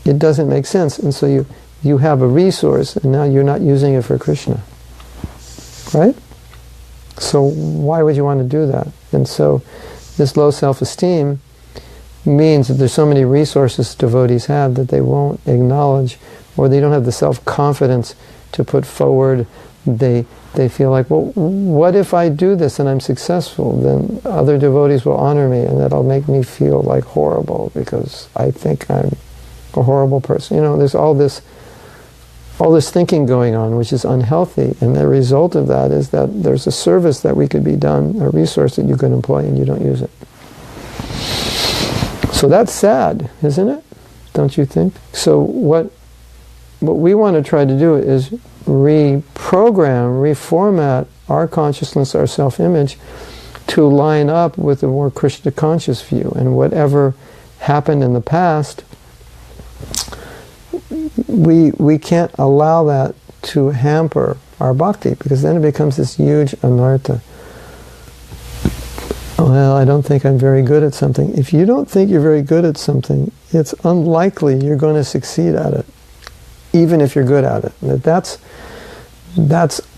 it doesn't make sense. And so you have a resource, and now you're not using it for Krishna. Right? So why would you want to do that? And so this low self-esteem means that there's so many resources devotees have that they won't acknowledge, or they don't have the self-confidence to put forward. They feel like, well, what if I do this and I'm successful? Then other devotees will honor me, and that'll make me feel like horrible because I think I'm a horrible person. You know, there's all this thinking going on, which is unhealthy, and the result of that is that there's a service that we could be done, a resource that you can employ, and you don't use it. So that's sad, isn't it? Don't you think? So what we want to try to do is reprogram, reformat our consciousness, our self-image, to line up with a more Krishna conscious view. And whatever happened in the past, we can't allow that to hamper our bhakti, because then it becomes this huge anartha. Well, I don't think I'm very good at something. If you don't think you're very good at something, it's unlikely you're going to succeed at it, even if you're good at it. That's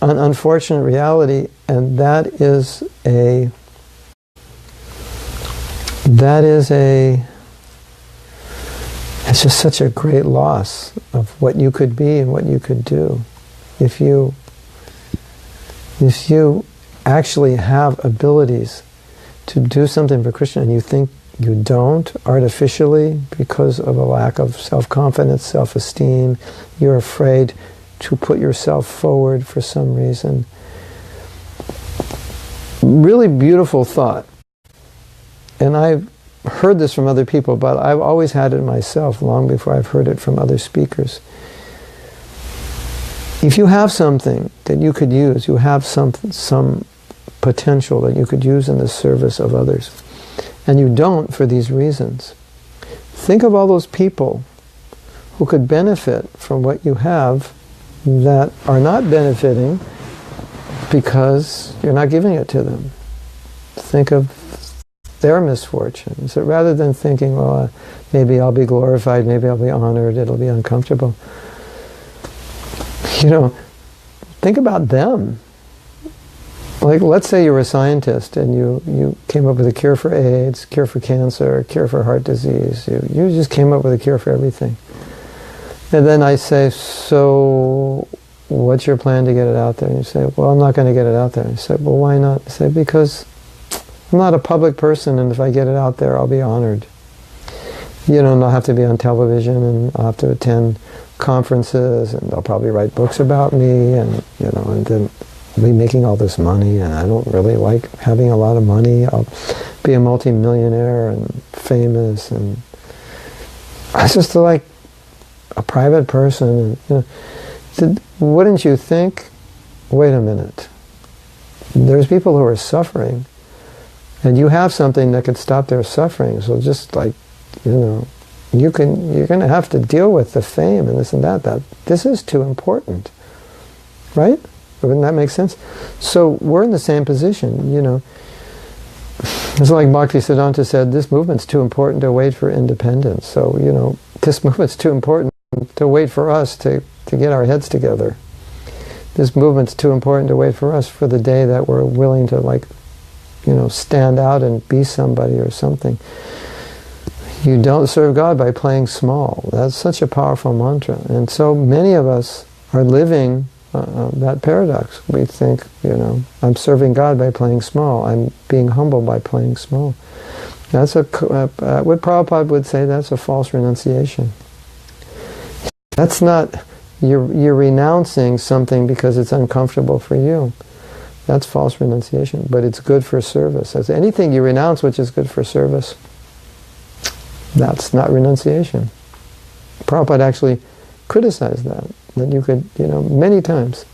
an unfortunate reality, and it's just such a great loss of what you could be and what you could do. If you actually have abilities to do something for Krishna and you think you don't artificially because of a lack of self-confidence, self-esteem, you're afraid to put yourself forward for some reason. Really beautiful thought. And I've heard this from other people, but I've always had it myself long before I've heard it from other speakers. If you have something that you could use, you have some potential that you could use in the service of others, and you don't for these reasons, think of all those people who could benefit from what you have that are not benefiting because you're not giving it to them. Think of their misfortune. So rather than thinking, well, maybe I'll be glorified, maybe I'll be honored, it'll be uncomfortable, think about them. Like, let's say you're a scientist and you came up with a cure for AIDS, cure for cancer, cure for heart disease. You just came up with a cure for everything. And then I say, so what's your plan to get it out there? And you say, well, I'm not going to get it out there. And I say, well, why not? I say, because I'm not a public person, and if I get it out there, I'll be honored. And I'll have to be on television, and I'll have to attend conferences, and they'll probably write books about me, and then I'll be making all this money, and I don't really like having a lot of money. I'll be a multi-millionaire and famous, and I just like a private person. And, wouldn't you think, wait a minute, there's people who are suffering, and you have something that could stop their suffering, so just you're going to have to deal with the fame and this and that. This is too important, right? Wouldn't that make sense? So we're in the same position, It's like Bhaktisiddhanta said, this movement's too important to wait for independence. So, this movement's too important to wait for us to get our heads together. This movement's too important to wait for us for the day that we're willing to stand out and be somebody or something. You don't serve God by playing small. That's such a powerful mantra. And so many of us are living that paradox. We think, I'm serving God by playing small. I'm being humble by playing small. That's what Prabhupada would say, that's a false renunciation. That's not, you're renouncing something because it's uncomfortable for you. That's false renunciation, but it's good for service. As anything you renounce which is good for service, that's not renunciation. Prabhupada actually criticized that you could, many times,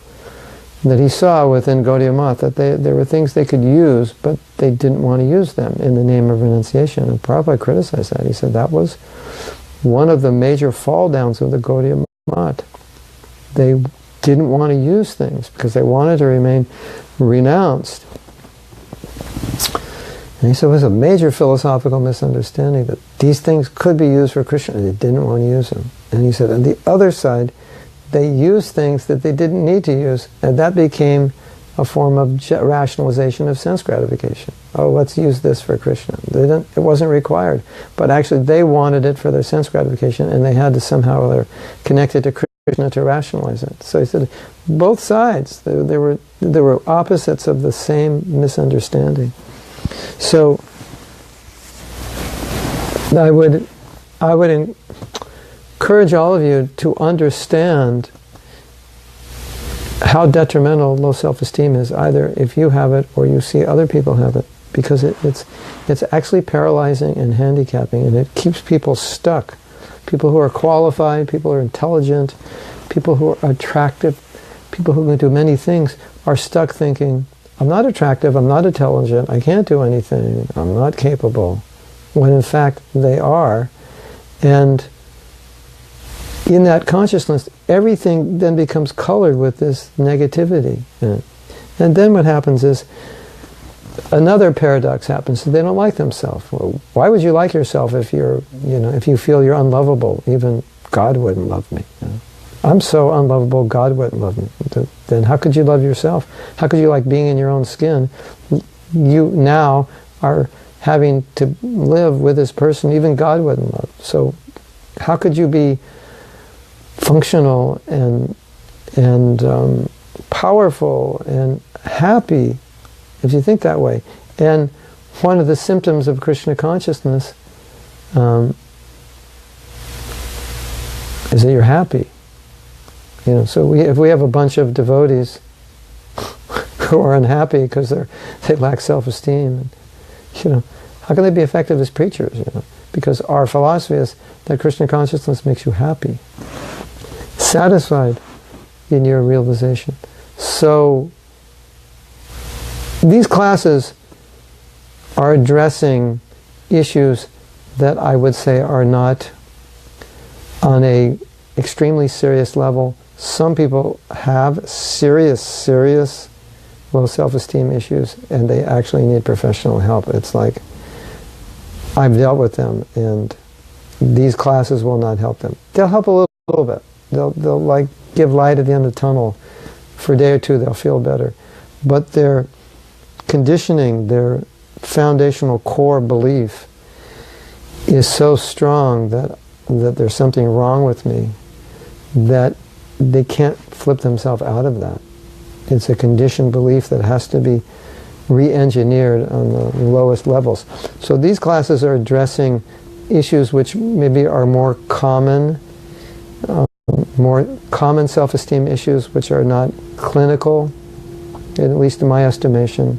that he saw within Gaudiya Math that there were things they could use, but they didn't want to use them in the name of renunciation. And Prabhupada criticized that. He said that was one of the major fall downs of the Gaudiya Math. They didn't want to use things because they wanted to remain renounced. And he said it was a major philosophical misunderstanding that these things could be used for Krishna, and they didn't want to use them. And he said on the other side, they used things that they didn't need to use, and that became a form of rationalization of sense gratification. Oh, let's use this for Krishna. It wasn't required, but actually they wanted it for their sense gratification, and they had to somehow connect it to Krishna to rationalize it. So he said, both sides, there were opposites of the same misunderstanding. So I would encourage all of you to understand how detrimental low self-esteem is, either if you have it or you see other people have it, because it's actually paralyzing and handicapping, and it keeps people stuck. People who are qualified, people who are intelligent, people who are attractive, people who can do many things are stuck thinking, I'm not attractive, I'm not intelligent, I can't do anything, I'm not capable, when in fact they are. And in that consciousness, everything then becomes colored with this negativity. And then what happens is, another paradox happens. So they don't like themselves. Well, why would you like yourself if if you feel you're unlovable? Even God wouldn't love me. I'm so unlovable, God wouldn't love me. Then how could you love yourself? How could you like being in your own skin? You now are having to live with this person even God wouldn't love. So how could you be functional and powerful and happy if you think that way? And one of the symptoms of Krishna consciousness is that you're happy. So if we have a bunch of devotees who are unhappy because they lack self-esteem, how can they be effective as preachers? Because our philosophy is that Krishna consciousness makes you happy, satisfied in your realization. So these classes are addressing issues that I would say are not on a extremely serious level. Some people have serious low self-esteem issues, and they actually need professional help. It's like, I've dealt with them, and these classes will not help them. They'll help a little bit. They'll like give light at the end of the tunnel. For a day or two, they'll feel better. But their conditioning, their foundational core belief is so strong that there's something wrong with me, that they can't flip themselves out of that. It's a conditioned belief that has to be re-engineered on the lowest levels. So these classes are addressing issues which maybe are more common self-esteem issues, which are not clinical, at least in my estimation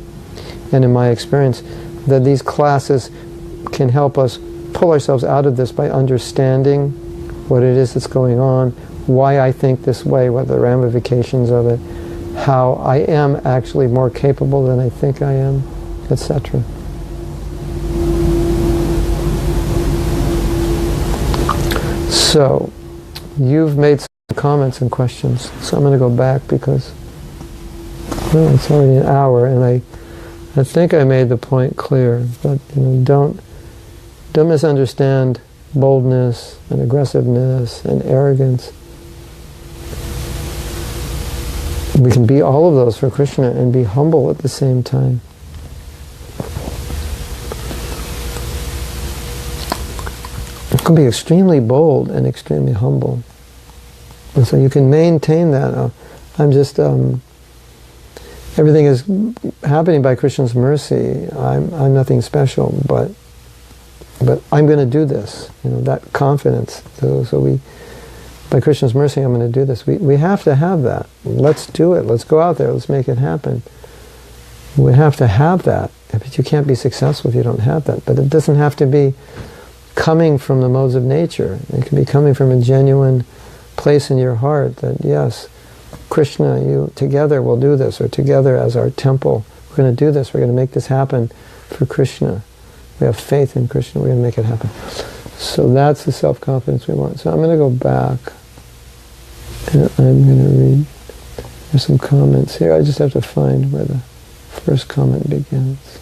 and in my experience, that these classes can help us pull ourselves out of this by understanding what it is that's going on, why I think this way, what are the ramifications of it, how I am actually more capable than I think I am, etc. So, you've made some comments and questions, so I'm going to go back because it's already an hour, and I think I made the point clear. But don't misunderstand boldness and aggressiveness and arrogance. We can be all of those for Krishna and be humble at the same time. You can be extremely bold and extremely humble. And so you can maintain that. Everything is happening by Krishna's mercy. I'm nothing special, but I'm going to do this. That confidence. So by Krishna's mercy, I'm going to do this. We have to have that. Let's do it. Let's go out there. Let's make it happen. We have to have that. But you can't be successful if you don't have that. But it doesn't have to be coming from the modes of nature. It can be coming from a genuine place in your heart that, yes, Krishna, you together will do this, or together as our temple, we're going to do this. We're going to make this happen for Krishna. We have faith in Krishna. We're going to make it happen. So that's the self-confidence we want. So I'm going to go back. And I'm going to read. There's some comments here. I just have to find where the first comment begins.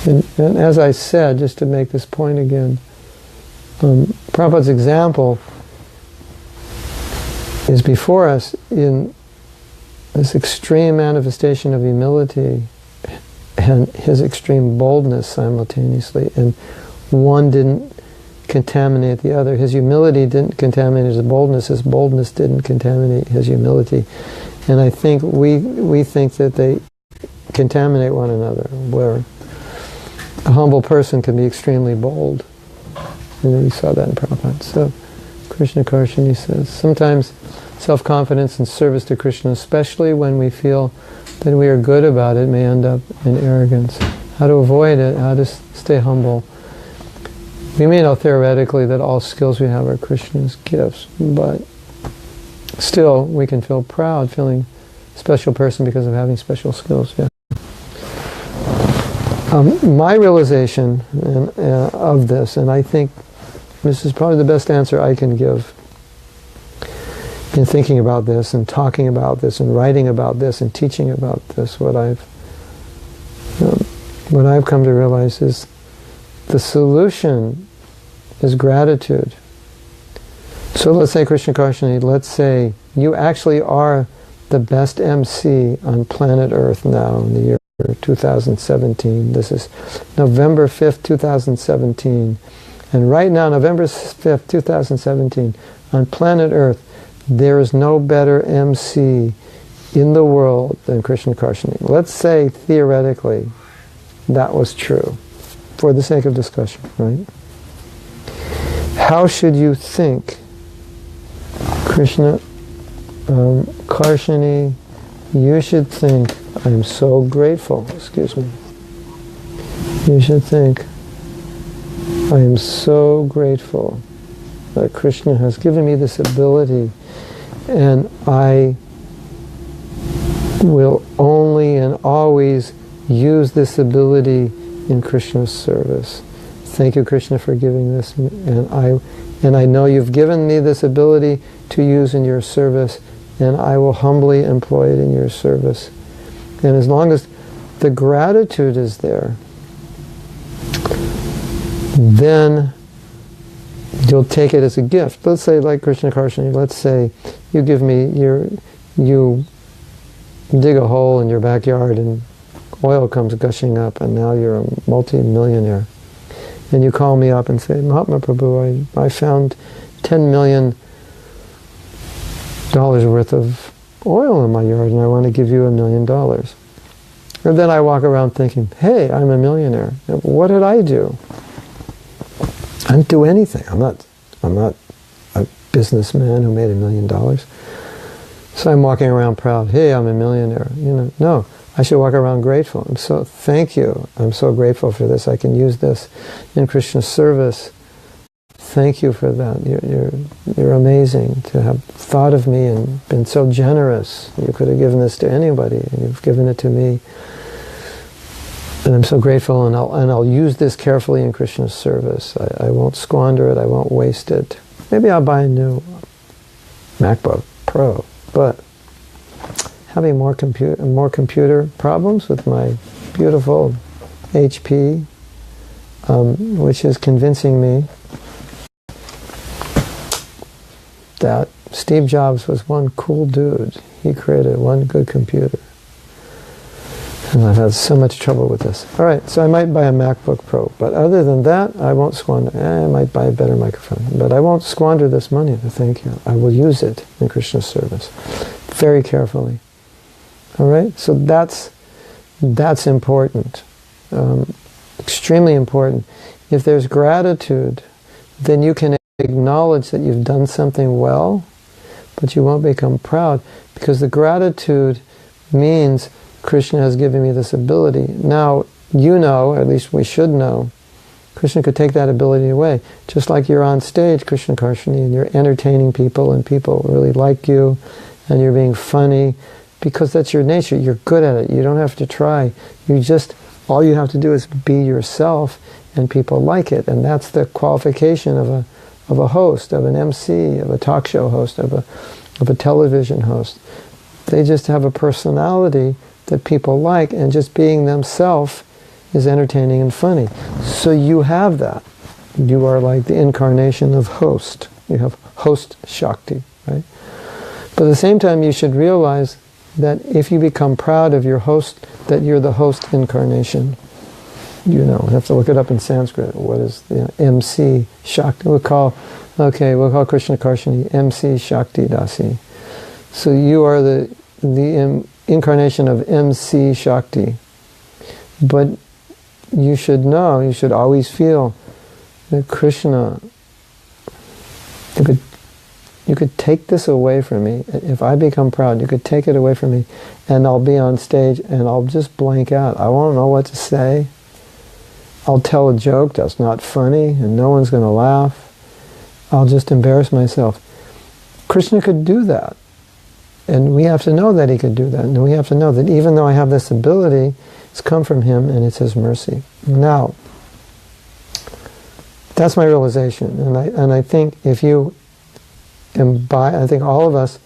And as I said, just to make this point again, Prabhupada's example is before us in this extreme manifestation of humility and his extreme boldness simultaneously. And one didn't contaminate the other. His humility didn't contaminate his boldness didn't contaminate his humility. And I think we think that they contaminate one another, where a humble person can be extremely bold. We saw that in Prabhupada. So Krishna Karshani says, sometimes self-confidence and service to Krishna, especially when we feel that we are good about it, may end up in arrogance. How to avoid it, how to stay humble. We may know theoretically that all skills we have are Krishna's gifts, but still we can feel proud, feeling a special person because of having special skills. Yeah. My realization of this, and I think this is probably the best answer I can give in thinking about this and talking about this and writing about this and teaching about this, what I've come to realize is the solution is gratitude. So let's say, Krishna Karshani, let's say you actually are the best MC on planet Earth now in the year 2017. This is November 5th, 2017. And right now, November 5th, 2017, on planet Earth, there is no better MC in the world than Krishna Karshani. Let's say, theoretically, that was true, for the sake of discussion, right? How should you think Krishna Karshani? You should think, I'm so grateful, you should think, I am so grateful that Krishna has given me this ability, and I will only and always use this ability in Krishna's service. Thank you, Krishna, for giving this, and I know you've given me this ability to use in your service, and I will humbly employ it in your service. And as long as the gratitude is there, then you'll take it as a gift. Let's say, like Krishna Karshani, let's say you give me you dig a hole in your backyard and oil comes gushing up, and now you're a multi-millionaire. And you call me up and say, Mahatma Prabhu, I found $10 million worth of oil in my yard, and I want to give you $1 million. And then I walk around thinking, hey, I'm a millionaire. What did I do? I didn't do anything. I'm not a businessman who made $1 million. So I'm walking around proud. Hey, I'm a millionaire. No, I should walk around grateful. So thank you. I'm so grateful for this. I can use this in Krishna's service. Thank you for that. You're amazing to have thought of me and been so generous. You could have given this to anybody, and you've given it to me. And I'm so grateful, and I'll use this carefully in Krishna's service. I won't squander it. I won't waste it. Maybe I'll buy a new MacBook Pro, but having more computer problems with my beautiful HP, which is convincing me that Steve Jobs was one cool dude. He created one good computer. And I've had so much trouble with this. All right, so I might buy a MacBook Pro, but other than that, I won't squander. I might buy a better microphone, but I won't squander this money to thank you. I will use it in Krishna's service very carefully. All right, so that's important, extremely important. If there's gratitude, then you can acknowledge that you've done something well, but you won't become proud, because the gratitude means Krishna has given me this ability. Now, you know, at least we should know, Krishna could take that ability away. Just like you're on stage, Krishna Karshani, and you're entertaining people, and people really like you, and you're being funny, because that's your nature. You're good at it. You don't have to try. All you have to do is be yourself, and people like it. And that's the qualification of a host, of an MC, of a talk show host, of a television host. They just have a personality that people like, and just being themselves is entertaining and funny. So you have that. You are like the incarnation of host. You have host Shakti, right? But at the same time, you should realize that if you become proud of your host, that you're the host incarnation. You know, I have to look it up in Sanskrit. What is the MC Shakti? We'll call Krishna Karshani MC Shakti Dasi. So you are the incarnation of MC Shakti. But you should know, you should always feel that Krishna, you could take this away from me. If I become proud, you could take it away from me, and I'll be on stage and I'll just blank out. I won't know what to say. I'll tell a joke that's not funny and no one's going to laugh. I'll just embarrass myself. Krishna could do that. And we have to know that he could do that. And we have to know that even though I have this ability, it's come from him and it's his mercy. Now, that's my realization. And I think if you imbibe, I think all of us,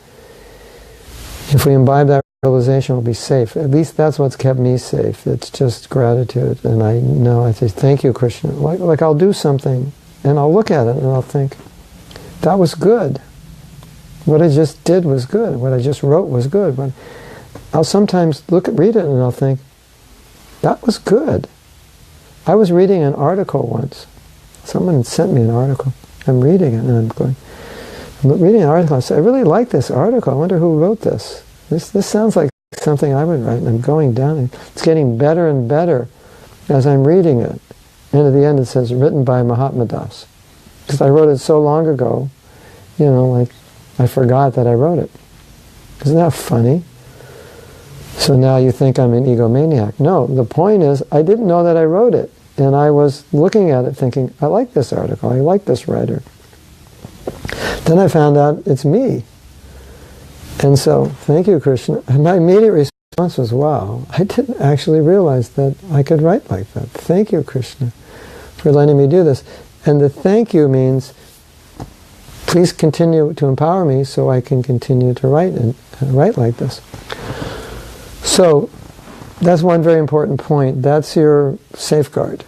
if we imbibe that realization, we'll be safe. At least that's what's kept me safe. It's just gratitude. And I say, thank you, Krishna. Like I'll do something and I'll look at it and I'll think, that was good. What I just did was good. What I just wrote was good. But I'll sometimes read it and I'll think, that was good. I was reading an article once. Someone sent me an article. I'm reading it and I'm reading an article. I said, I really like this article. I wonder who wrote this. This sounds like something I would write. And I'm going down and it's getting better and better as I'm reading it. And at the end it says, written by Mahatma Das. Because I wrote it so long ago, I forgot that I wrote it. Isn't that funny? So now you think I'm an egomaniac. No, the point is, I didn't know that I wrote it. And I was looking at it thinking, I like this article, I like this writer. Then I found out it's me. And so, thank you, Krishna. And my immediate response was, wow, I didn't actually realize that I could write like that. Thank you, Krishna, for letting me do this. And the thank you means, please continue to empower me so I can continue to write and write like this. So that's one very important point. That's your safeguard.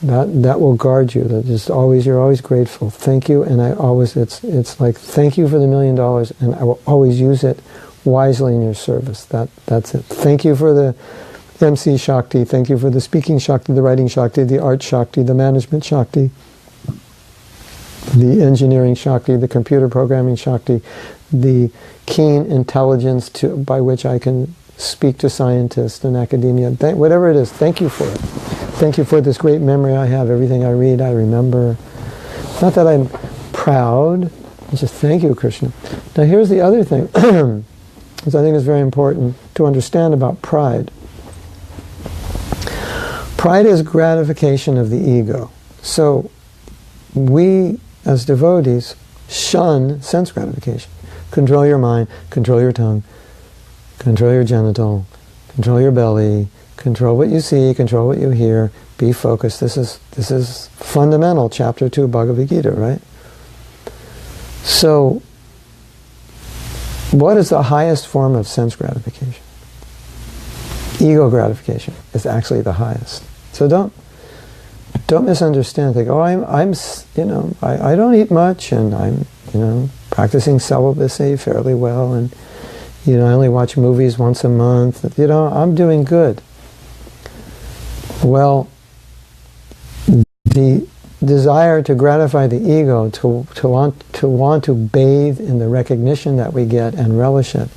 That will guard you. That is always, you're always grateful. Thank you, and it's like thank you for the $1 million, and I will always use it wisely in your service. That's it. Thank you for the MC Shakti. Thank you for the speaking Shakti, the writing Shakti, the art Shakti, the management Shakti, the engineering Shakti, the computer programming Shakti, the keen intelligence by which I can speak to scientists and academia. Whatever it is, thank you for it. Thank you for this great memory I have. Everything I read, I remember. Not that I'm proud. Just thank you, Krishna. Now here's the other thing, which I think is very important to understand about pride. Pride is gratification of the ego. So we, as devotees, shun sense gratification. Control your mind, control your tongue, control your genital, control your belly, control what you see, control what you hear, be focused. This is fundamental, chapter 2, Bhagavad Gita, right? So, what is the highest form of sense gratification? Ego gratification is actually the highest. So don't misunderstand. Think, oh, I don't eat much, and I'm, practicing celibacy fairly well, and, I only watch movies once a month. I'm doing good. Well, the desire to gratify the ego, to want to bathe in the recognition that we get and relish it,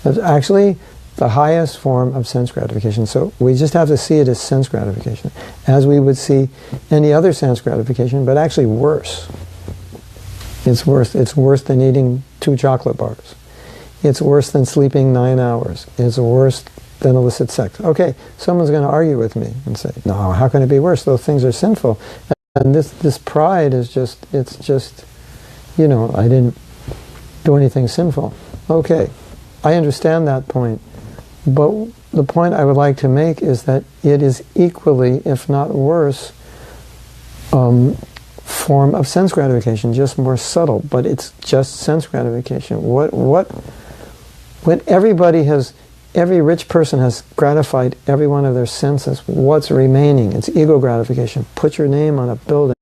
is actually the highest form of sense gratification. So we just have to see it as sense gratification, as we would see any other sense gratification, but actually worse. It's worse. It's worse than eating 2 chocolate bars. It's worse than sleeping 9 hours. It's worse than illicit sex. Okay, someone's going to argue with me and say, no, how can it be worse? Those things are sinful. And this pride is just, I didn't do anything sinful. Okay, I understand that point. But the point I would like to make is that it is equally, if not worse, form of sense gratification, just more subtle, but it's just sense gratification. When every rich person has gratified every one of their senses, what's remaining? It's ego gratification. Put your name on a building,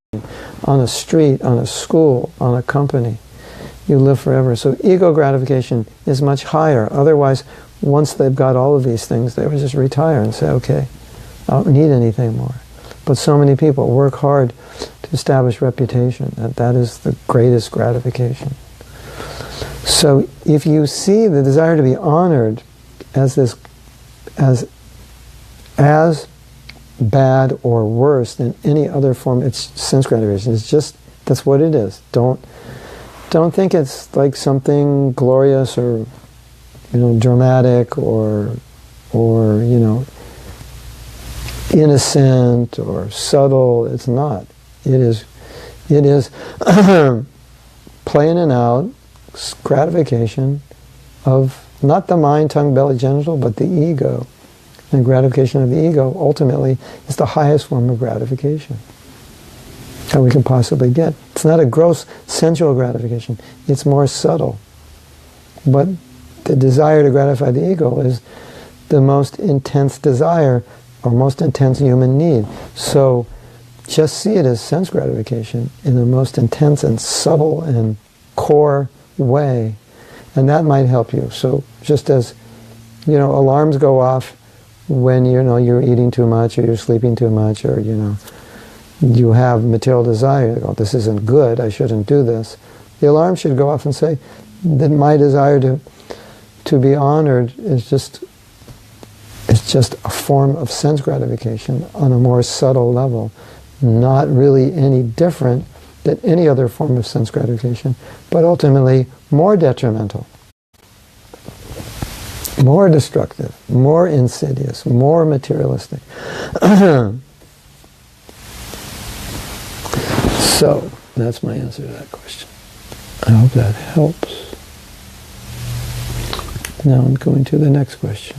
on a street, on a school, on a company. You live forever. So ego gratification is much higher. Otherwise, once they've got all of these things, they would just retire and say, okay, I don't need anything more. But so many people work hard to establish reputation. That is the greatest gratification. So if you see the desire to be honored as bad or worse than any other form, it's sense gratification. It's just, that's what it is. Don't think it's like something glorious or dramatic or innocent or subtle. It's not. It is plain and out gratification of not the mind, tongue, belly, genital, but the ego. And gratification of the ego ultimately is the highest form of gratification that we can possibly get. It's not a gross sensual gratification. It's more subtle. But the desire to gratify the ego is the most intense desire or most intense human need. So just see it as sense gratification in the most intense and subtle and core way. And that might help you. So just as, alarms go off when, you're eating too much or you're sleeping too much or, you have material desire. You go, this isn't good, I shouldn't do this. The alarm should go off and say that my desire to be honored is just a form of sense gratification on a more subtle level, not really any different than any other form of sense gratification, but ultimately more detrimental, more destructive, more insidious, more materialistic. So, that's my answer to that question. I hope that helps. Now I'm going to the next question.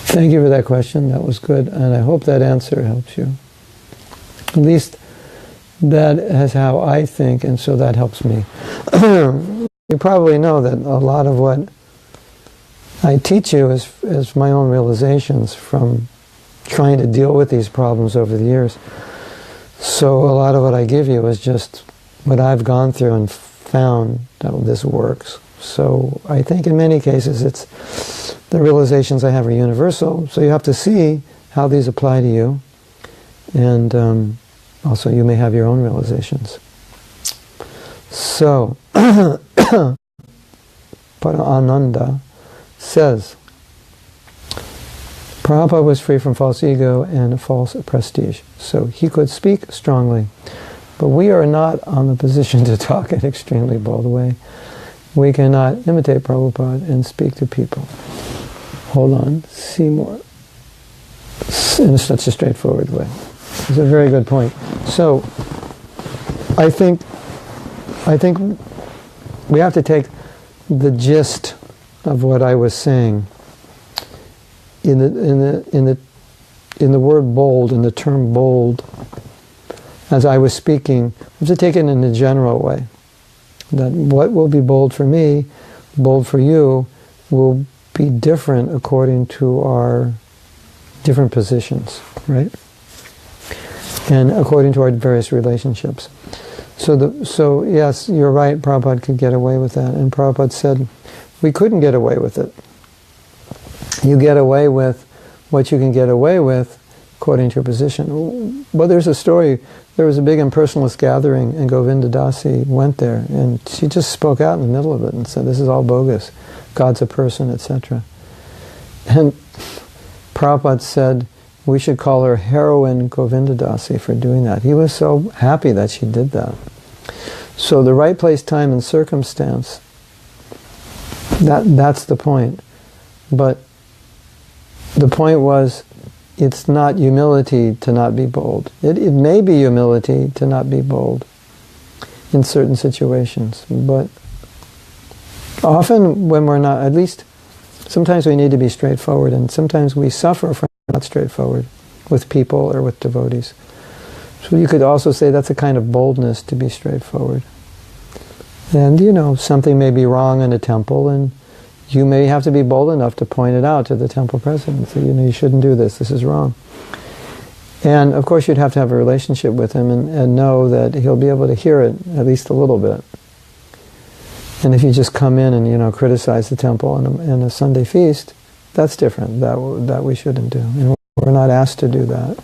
Thank you for that question. That was good, and I hope that answer helps you. At least that is how I think, and so that helps me. You probably know that a lot of what I teach you is my own realizations from trying to deal with these problems over the years. So a lot of what I give you is just what I've gone through and found that this works. So I think in many cases it's the realizations I have are universal, so you have to see how these apply to you. And also you may have your own realizations. So, Parananda says, Prabhupada was free from false ego and false prestige, so he could speak strongly. But we are not on the position to talk in an extremely bold way. We cannot imitate Prabhupada and speak to people. Hold on, see more. In such a straightforward way. It's a very good point. So, I think we have to take the gist of what I was saying. In the word bold, in the term bold, as I was speaking, I have to take it in a general way. That what will be bold for me, bold for you, will be different according to our different positions, right? And according to our various relationships. So yes, you're right, Prabhupada could get away with that. And Prabhupada said, we couldn't get away with it. You get away with what you can get away with according to your position. Well, there's a story. There was a big impersonalist gathering, and Govinda Dasi went there, and she just spoke out in the middle of it and said, this is all bogus. God's a person, etc. And Prabhupada said, we should call her Heroine Govinda Dasi for doing that. He was so happy that she did that. So the right place, time, and circumstance, that's the point. But the point was, it's not humility to not be bold. It may be humility to not be bold in certain situations, but often when we're not, at least sometimes we need to be straightforward, and sometimes we suffer from not straightforward with people or with devotees. So you could also say that's a kind of boldness to be straightforward. And something may be wrong in a temple, and you may have to be bold enough to point it out to the temple president. So, you shouldn't do this. This is wrong. And of course, you'd have to have a relationship with him and know that he'll be able to hear it at least a little bit. And if you just come in and criticize the temple in a Sunday feast, that's different. That we shouldn't do. And we're not asked to do that.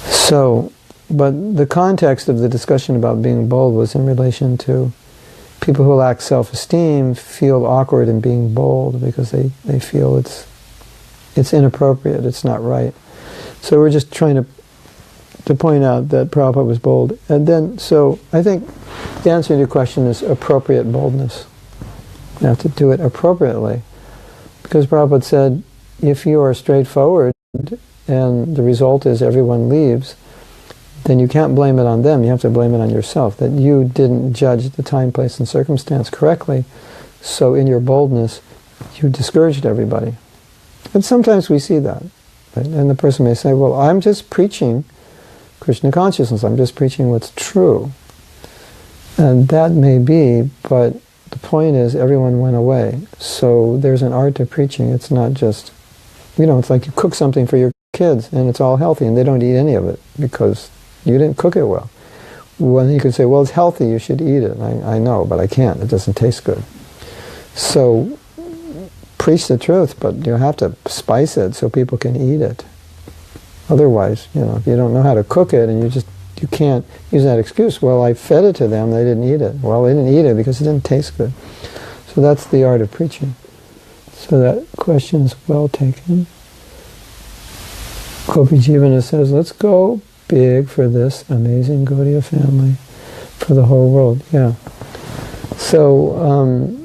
So, but the context of the discussion about being bold was in relation to people who lack self-esteem feel awkward in being bold because they feel it's inappropriate, it's not right. So we're just trying to point out that Prabhupada was bold. And then, so I think the answer to your question is appropriate boldness. You have to do it appropriately. Because Prabhupada said, if you are straightforward and the result is everyone leaves, then you can't blame it on them, you have to blame it on yourself, that you didn't judge the time, place, and circumstance correctly, so in your boldness, you discouraged everybody. And sometimes we see that. Right? And the person may say, well, I'm just preaching Krishna consciousness, I'm just preaching what's true. And that may be, but the point is everyone went away. So there's an art to preaching. It's not just, it's like you cook something for your kids and it's all healthy and they don't eat any of it because you didn't cook it well. Well, you could say, well, it's healthy, you should eat it. I know, but I can't. It doesn't taste good. So, preach the truth, but you have to spice it so people can eat it. Otherwise, if you don't know how to cook it and you can't use that excuse, well, I fed it to them, they didn't eat it. Well, they didn't eat it because it didn't taste good. So that's the art of preaching. So that question is well taken. Gopi Jivana says, let's go big for this amazing Gaudiya family, for the whole world. Yeah. So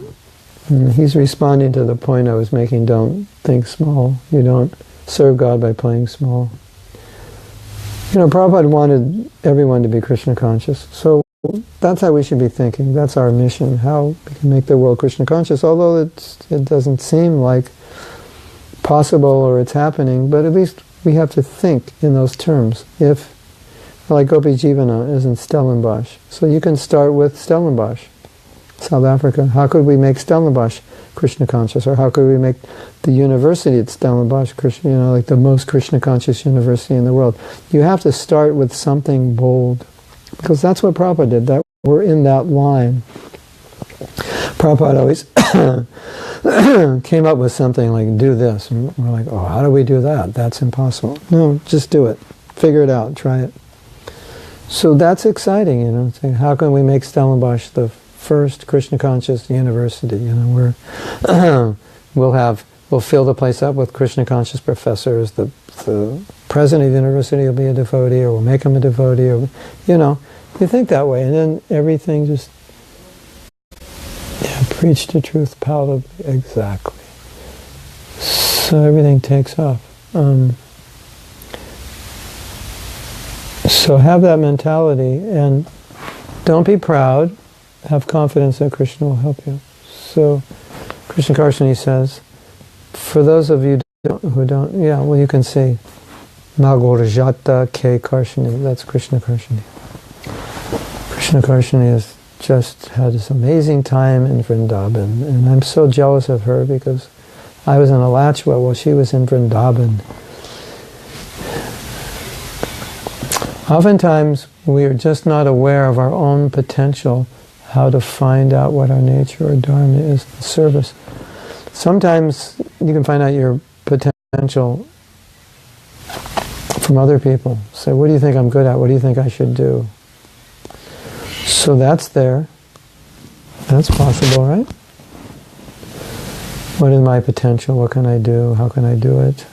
he's responding to the point I was making, don't think small. You don't serve God by playing small. Prabhupada wanted everyone to be Krishna conscious. So that's how we should be thinking. That's our mission, how we can make the world Krishna conscious, although it doesn't seem like possible or it's happening, but at least we have to think in those terms. If, like Gopi Jivana is in Stellenbosch, so you can start with Stellenbosch, South Africa. How could we make Stellenbosch Krishna conscious? Or how could we make the university at Stellenbosch, like the most Krishna conscious university in the world? You have to start with something bold, because that's what Prabhupada did. That we're in that line. Prabhupada always came up with something like, do this. And we're like, oh, how do we do that? That's impossible. No, just do it. Figure it out. Try it. So that's exciting, saying, how can we make Stellenbosch the first Krishna conscious university? We'll fill the place up with Krishna conscious professors. The president of the university will be a devotee, or we'll make him a devotee, or you think that way, and then everything just preach the truth palatably. Exactly. So everything takes off. So have that mentality, and don't be proud. Have confidence that Krishna will help you. So Krishna Karshani says, for those of you who don't, yeah, well, you can see Nagorjata K Karshani, that's Krishna Karshani. Krishna Karshani has just had this amazing time in Vrindavan, and I'm so jealous of her because I was in Alachua while she was in Vrindavan. Oftentimes, we are just not aware of our own potential, how to find out what our nature or dharma is, the service. Sometimes you can find out your potential from other people. Say, what do you think I'm good at? What do you think I should do? So that's there. That's possible, right? What is my potential? What can I do? How can I do it?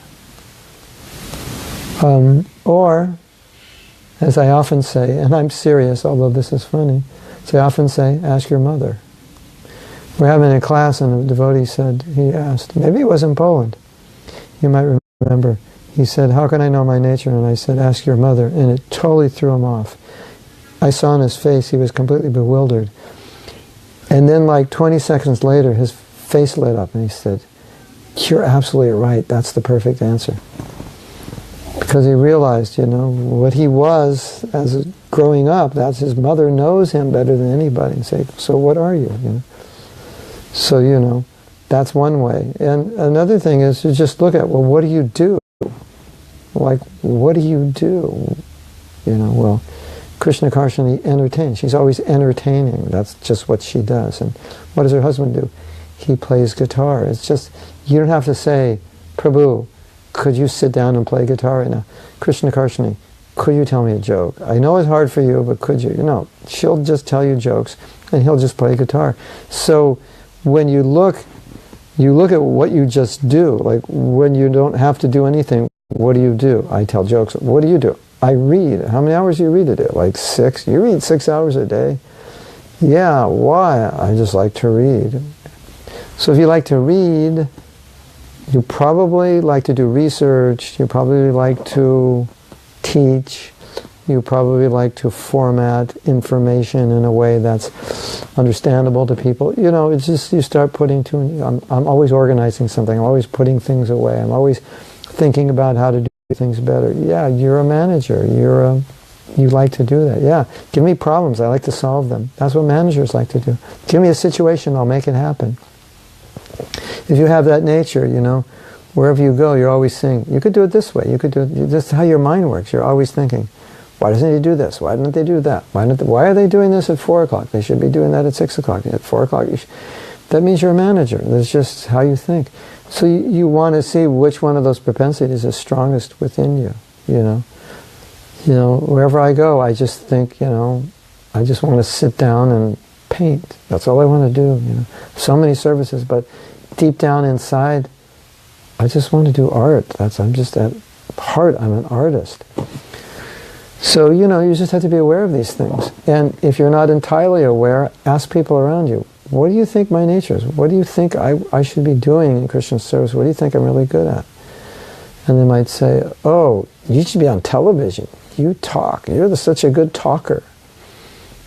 Or, as I often say, and I'm serious, although this is funny, so I often say, ask your mother. We're having a class and a devotee said, he asked, maybe it was in Poland, you might remember, he said, how can I know my nature? And I said, ask your mother. And it totally threw him off. I saw on his face, he was completely bewildered. And then like 20 seconds later, his face lit up and he said, you're absolutely right, that's the perfect answer. Because he realized, what he was as growing up, that's his mother knows him better than anybody. And say, so what are you? So, that's one way. And another thing is to just look at, well, what do you do? Like, what do you do? Well, Krishna Karshani entertains. She's always entertaining. That's just what she does. And what does her husband do? He plays guitar. It's just, you don't have to say, Prabhu, could you sit down and play guitar right now? Krishna Karshani, could you tell me a joke? I know it's hard for you, but could you? She'll just tell you jokes, and he'll just play guitar. So when you look at what you just do, like when you don't have to do anything, what do? I tell jokes. What do you do? I read. How many hours do you read a day? Like 6? You read 6 hours a day? Yeah, why? I just like to read. So if you like to read, you probably like to do research, you probably like to teach, you probably like to format information in a way that's understandable to people. It's just you start putting I'm always organizing something, I'm always putting things away, I'm always thinking about how to do things better. Yeah, you're a manager, you like to do that. Yeah, give me problems, I like to solve them. That's what managers like to do. Give me a situation, I'll make it happen. If you have that nature, wherever you go, you're always saying, you could do it this way, you could do it, this is how your mind works. You're always thinking, why doesn't he do this? Why don't they do that? Why are they doing this at 4 o'clock? They should be doing that at 6 o'clock. At 4 o'clock, that means you're a manager. That's just how you think. So you want to see which one of those propensities is strongest within you, wherever I go, I just think, I just want to sit down and paint. That's all I want to do, So many services, but deep down inside, I just want to do art. I'm just at heart, I'm an artist. So, you just have to be aware of these things. And if you're not entirely aware, ask people around you, what do you think my nature is? What do you think I should be doing in Christian service? What do you think I'm really good at? And they might say, oh, you should be on television. You talk. You're such a good talker.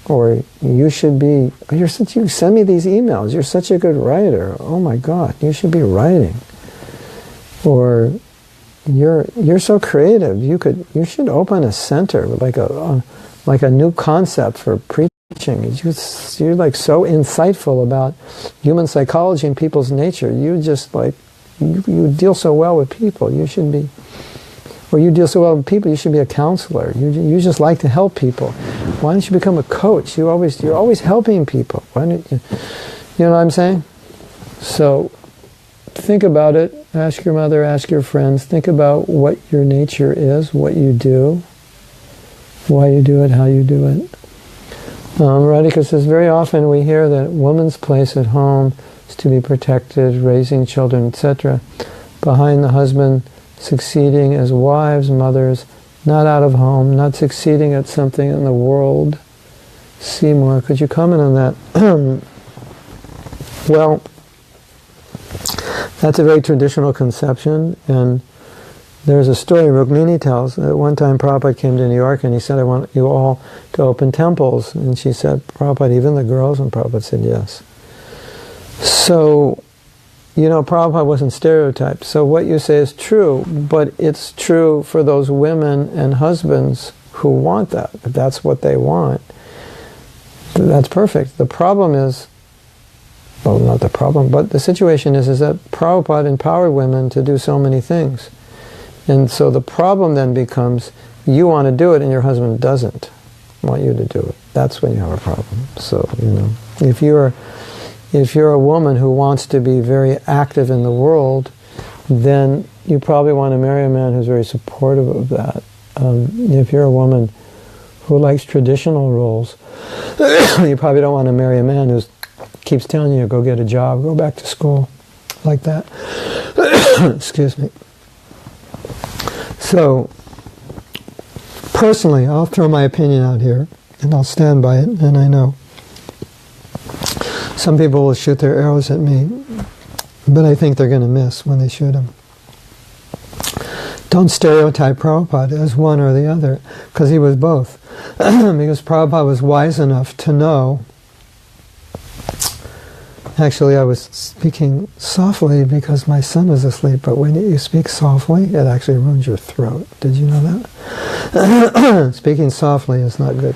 Or you should be, you send me these emails. You're such a good writer. Oh my God, you should be writing. Or you're so creative. You should open a center, like a new concept for preaching. You're like so insightful about human psychology and people's nature. You just you deal so well with people. You should be, or you deal so well with people. You should be a counselor. You just like to help people. Why don't you become a coach? You're always helping people. Why don't you? You know what I'm saying? So think about it. Ask your mother, ask your friends. Think about what your nature is, what you do, why you do it, how you do it. Radhika says, very often we hear that woman's place at home is to be protected, raising children, etc. Behind the husband, succeeding as wives, mothers, not out of home, not succeeding at something in the world. Seymour, could you comment on that? Well, that's a very traditional conception, and there's a story Rukmini tells that one time Prabhupada came to New York and he said, I want you all to open temples. And she said, Prabhupada, even the girls? And Prabhupada said, yes. So Prabhupada wasn't stereotyped. So what you say is true, but it's true for those women and husbands who want that. If that's what they want, that's perfect. The problem is, well, not the problem, but the situation is that Prabhupada empowered women to do so many things. And so the problem then becomes, you want to do it and your husband doesn't want you to do it. That's when you have a problem. So, if you're a woman who wants to be very active in the world, then you probably want to marry a man who's very supportive of that. If you're a woman who likes traditional roles, you probably don't want to marry a man who keeps telling you, go get a job, go back to school, like that. Excuse me. So, personally, I'll throw my opinion out here, and I'll stand by it, and I know some people will shoot their arrows at me, but I think they're going to miss when they shoot them. Don't stereotype Prabhupada as one or the other, because he was both. Because Prabhupada was wise enough to know. Actually, I was speaking softly because my son was asleep, but when you speak softly, it actually ruins your throat. Did you know that? Speaking softly is not good.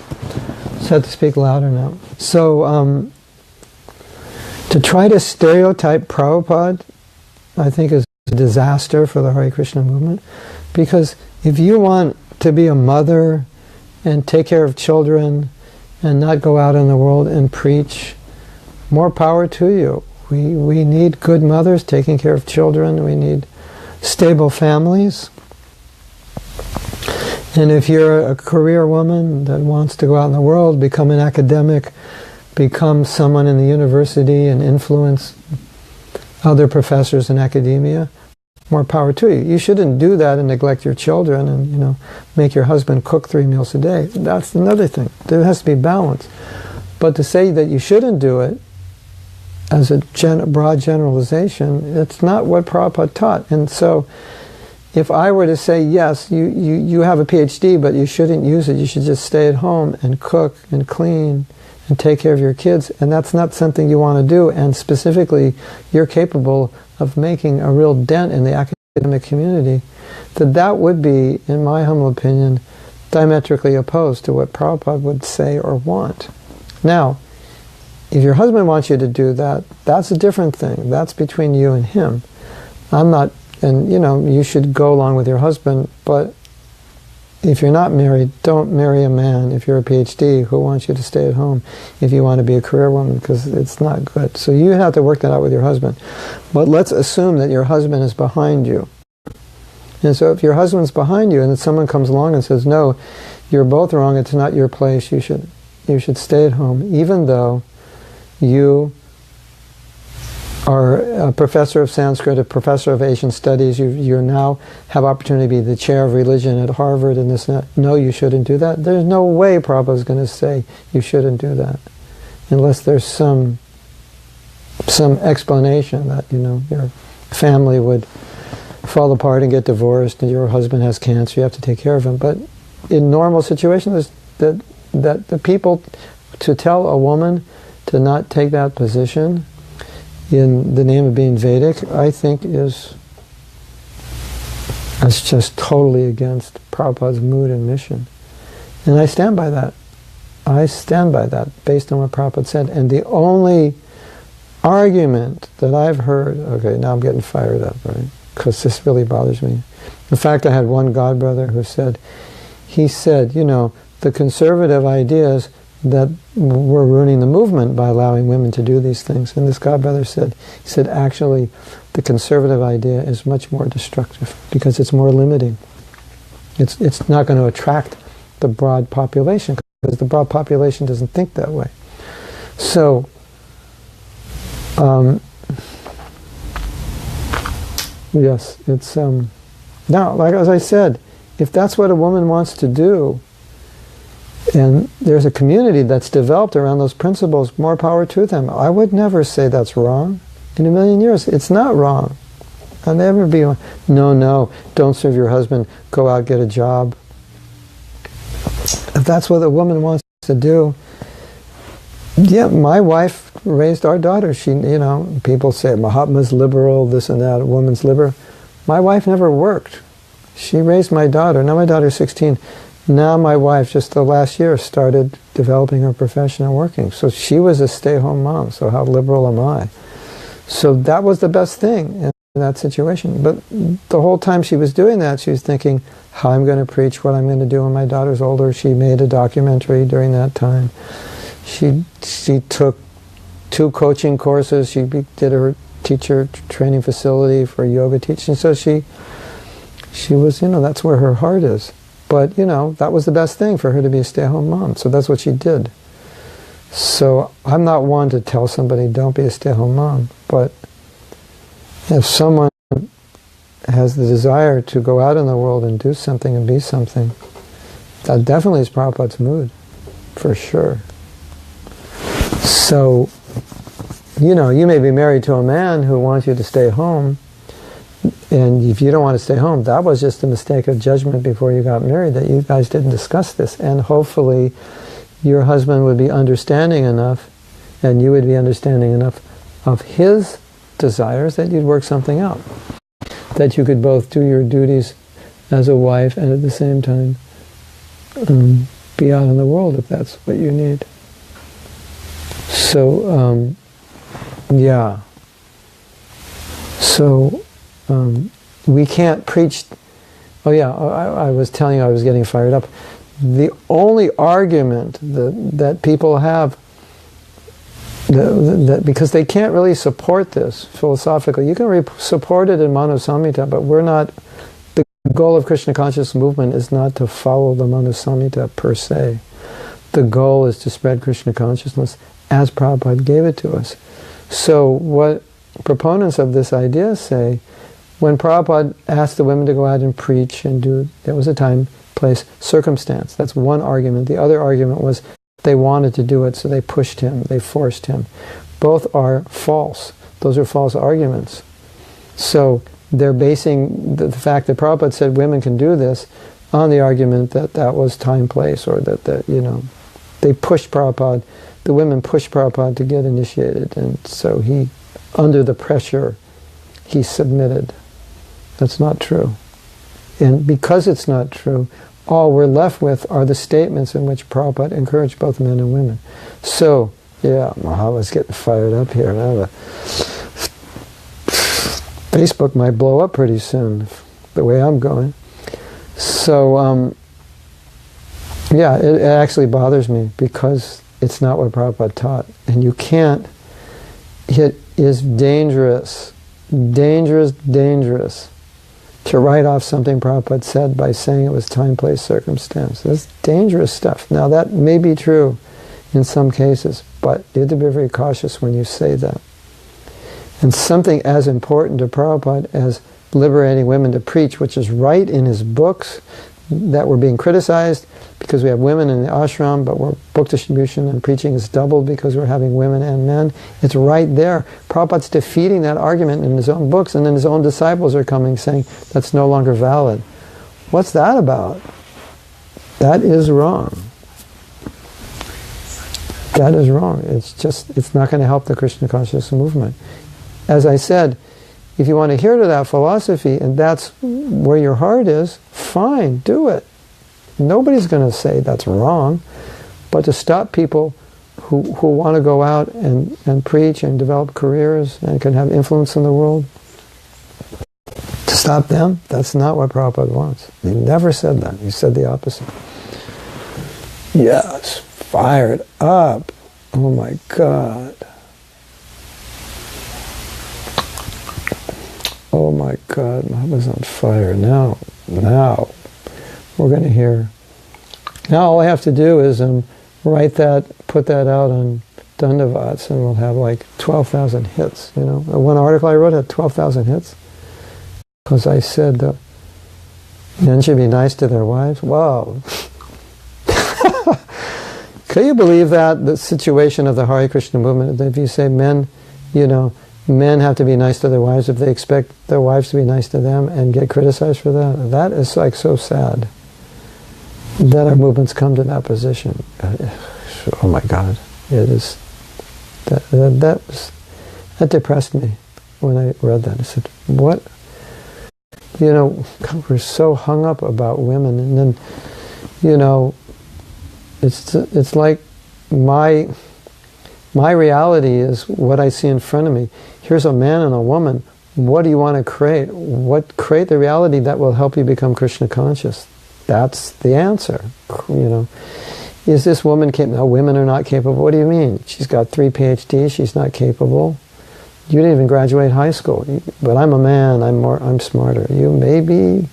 So I have to speak louder now. So, to try to stereotype Prabhupada, I think, is a disaster for the Hare Krishna movement. Because if you want to be a mother and take care of children and not go out in the world and preach, more power to you. We need good mothers taking care of children. We need stable families. And if you're a career woman that wants to go out in the world, become an academic, become someone in the university and influence other professors in academia, more power to you. You shouldn't do that and neglect your children and, make your husband cook 3 meals a day. That's another thing. There has to be balance. But to say that you shouldn't do it as a broad generalization, it's not what Prabhupada taught. And so, if I were to say, yes, you have a PhD, but you shouldn't use it, you should just stay at home and cook and clean and take care of your kids, and that's not something you want to do, and specifically, you're capable of making a real dent in the academic community, that would be, in my humble opinion, diametrically opposed to what Prabhupada would say or want. Now, if your husband wants you to do that, that's a different thing. That's between you and him. I'm not, and you should go along with your husband, but if you're not married, don't marry a man, if you're a PhD, who wants you to stay at home if you want to be a career woman, because it's not good. So you have to work that out with your husband. But let's assume that your husband is behind you. And so if your husband's behind you and then someone comes along and says, no, you're both wrong, it's not your place, you should stay at home, even though you are a professor of Sanskrit, a professor of Asian studies, you now have opportunity to be the chair of religion at Harvard and this and that. No, you shouldn't do that. There's no way Prabhupada is going to say you shouldn't do that. Unless there's some explanation that, your family would fall apart and get divorced and your husband has cancer, you have to take care of him. But in normal situations, that the people, to tell a woman to not take that position in the name of being Vedic, I think that's just totally against Prabhupada's mood and mission. And I stand by that. I stand by that based on what Prabhupada said. And the only argument that I've heard, okay, now I'm getting fired up, right? Because this really bothers me. In fact, I had one godbrother who said, the conservative ideas that we're ruining the movement by allowing women to do these things. And this godbrother said, actually, the conservative idea is much more destructive because it's more limiting. It's not going to attract the broad population because the broad population doesn't think that way. So, yes, it's now, like as I said, if that's what a woman wants to do, and there's a community that's developed around those principles, more power to them. I would never say that's wrong. In a million years, it's not wrong. I'll never be, no, don't serve your husband, go out, get a job. If that's what a woman wants to do, Yeah, my wife raised our daughter. She, people say Mahatma's liberal, this and that, a woman's liberal. My wife never worked. She raised my daughter. Now my daughter's 16. Now my wife, just the last year, started developing her profession and working. So she was a stay-home mom. So how liberal am I? So that was the best thing in that situation. But the whole time she was doing that, she was thinking how I'm going to preach, what I'm going to do when my daughter's older. She made a documentary during that time. She took 2 coaching courses. She did her teacher training facility for yoga teaching. So she was, that's where her heart is. But, that was the best thing for her to be a stay-at-home mom. So that's what she did. So I'm not one to tell somebody, don't be a stay-at-home mom. But if someone has the desire to go out in the world and do something and be something, that definitely is Prabhupada's mood, for sure. So, you may be married to a man who wants you to stay home, and if you don't want to stay home, that was just a mistake of judgment before you got married, that you guys didn't discuss this, and hopefully your husband would be understanding enough, and you would be understanding enough of his desires that you'd work something out. That you could both do your duties as a wife and at the same time be out in the world if that's what you need. So, yeah. So, we can't preach... Oh yeah, I was telling you I was getting fired up. The only argument that people have, that because they can't really support this philosophically, you can support it in Manu Samhita, but we're not... The goal of Krishna conscious movement is not to follow the Manu Samhita per se. The goal is to spread Krishna consciousness as Prabhupada gave it to us. So what proponents of this idea say, when Prabhupada asked the women to go out and preach and do, there was a time, place, circumstance. That's one argument. The other argument was they wanted to do it, so they pushed him, they forced him. Both are false. Those are false arguments. So they're basing the fact that Prabhupada said women can do this on the argument that that was time, place, or that they pushed Prabhupada. The women pushed Prabhupada to get initiated, and so he, under the pressure, he submitted. That's not true. And because it's not true, all we're left with are the statements in which Prabhupada encouraged both men and women. So, yeah, Mahava's getting fired up here. Now the Facebook might blow up pretty soon, the way I'm going. So, yeah, it actually bothers me because it's not what Prabhupada taught. And you can't, it is dangerous, dangerous, dangerous to write off something Prabhupada said by saying it was time, place, circumstance. That's dangerous stuff. Now that may be true in some cases, but you have to be very cautious when you say that. And something as important to Prabhupada as liberating women to preach, which is right in his books that were being criticized because we have women in the ashram, but book distribution and preaching is doubled because we're having women and men. It's right there. Prabhupada's defeating that argument in his own books, and then his own disciples are coming saying that's no longer valid. What's that about? That is wrong. That is wrong. It's not going to help the Krishna consciousness movement. As I said, if you want to hear to that philosophy and that's where your heart is, fine, do it. Nobody's going to say that's wrong. But to stop people who want to go out and preach and develop careers and can have influence in the world, to stop them, that's not what Prabhupada wants. He never said that. He said the opposite. Yes, fired up. Oh my God. Oh my God, I was on fire. Now, we're going to hear. Now all I have to do is write that, put that out on Dandavats, and we'll have like 12,000 hits. One article I wrote had 12,000 hits because I said men should be nice to their wives. Wow. Can you believe that? The situation of the Hare Krishna movement, if you say men have to be nice to their wives if they expect their wives to be nice to them and get criticized for that. That is like so sad that our movements come to that position. Oh my God. It is, that depressed me when I read that. I said, what? You know, God, we're so hung up about women, and then, you know, it's like my reality is what I see in front of me. Here's a man and a woman. What do you want to create? Create the reality that will help you become Krishna conscious. That's the answer. You know, is this woman capable? No, women are not capable. What do you mean? She's got 3 PhDs. She's not capable. You didn't even graduate high school. But I'm a man. I'm smarter. You may be,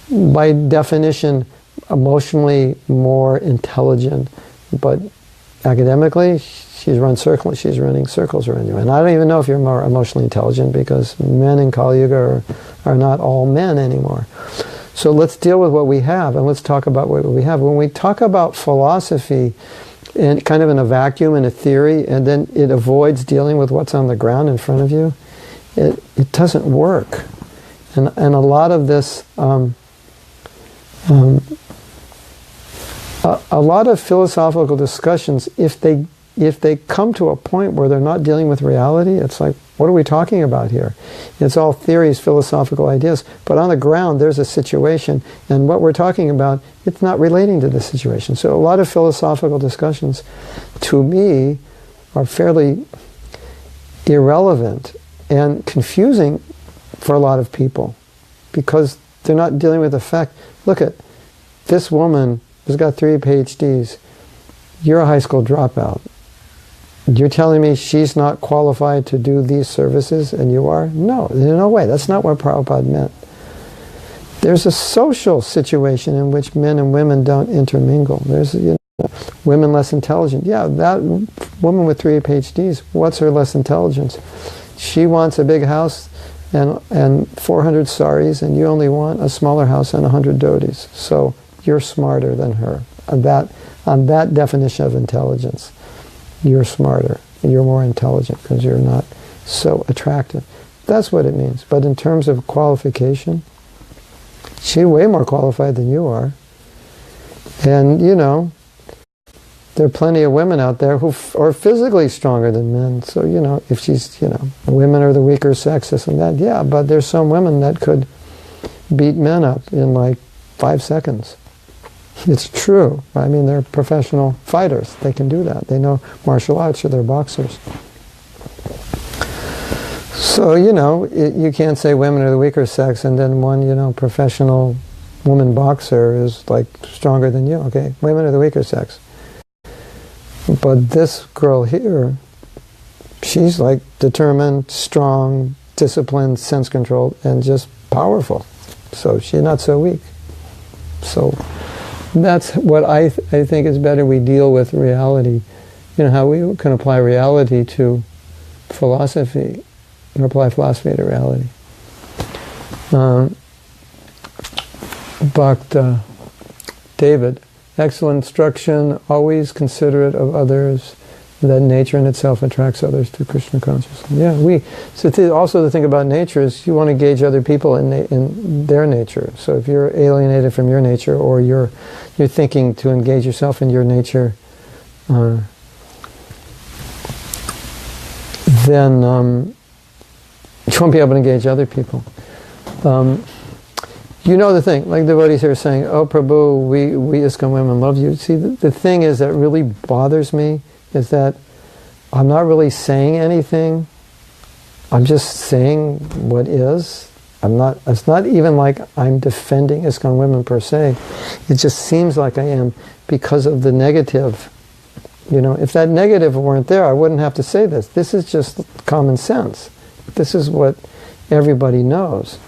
by definition, emotionally more intelligent, but academically, she's running circles around you. And I don't even know if you're more emotionally intelligent, because men in Kali Yuga are not all men anymore. So let's deal with what we have, and let's talk about what we have. When we talk about philosophy in kind of in a vacuum, in a theory, and then it avoids dealing with what's on the ground in front of you, it doesn't work. And a lot of this, a lot of philosophical discussions, if they come to a point where they're not dealing with reality, it's like, what are we talking about here? It's all theories, philosophical ideas, but on the ground there's a situation, and what we're talking about, it's not relating to the situation. So a lot of philosophical discussions, to me, are fairly irrelevant and confusing for a lot of people, because they're not dealing with the fact, look at this woman who's got 3 PhDs, you're a high school dropout. You're telling me she's not qualified to do these services and you are? No, there's no way. That's not what Prabhupada meant. There's a social situation in which men and women don't intermingle. There's, you know, women less intelligent. Yeah, that woman with 3 PhDs, what's her less intelligence? She wants a big house and 400 saris, and you only want a smaller house and 100 dhotis. So you're smarter than her. On that definition of intelligence. You're smarter, you're more intelligent because you're not so attractive. That's what it means. But in terms of qualification, she's way more qualified than you are. And, you know, there are plenty of women out there who are physically stronger than men. So, you know, if she's, you know, women are the weaker sex, this and that. Yeah, but there's some women that could beat men up in like 5 seconds. It's true. I mean, they're professional fighters. They can do that. They know martial arts, or they're boxers. So, you know, you can't say women are the weaker sex and then one, you know, professional woman boxer is like stronger than you. Okay, women are the weaker sex. But this girl here, she's like determined, strong, disciplined, sense-controlled, and just powerful. So she's not so weak. So that's what I think is better. We deal with reality. You know, how we can apply reality to philosophy, or apply philosophy to reality. Bhakta David, excellent instruction, always considerate of others, that nature in itself attracts others to Krishna consciousness. Yeah, so also the thing about nature is you want to gauge other people in their nature. So if you're alienated from your nature, or you're thinking to engage yourself in your nature, then you won't be able to engage other people. You know the thing, like the devotees here are saying, oh Prabhu, we ISKCON women love you. See, the thing is that really bothers me is that I'm not really saying anything. I'm just saying what is. It's not even like I'm defending ISKCON women per se. It just seems like I am because of the negative. You know, if that negative weren't there, I wouldn't have to say this. This is just common sense. This is what everybody knows.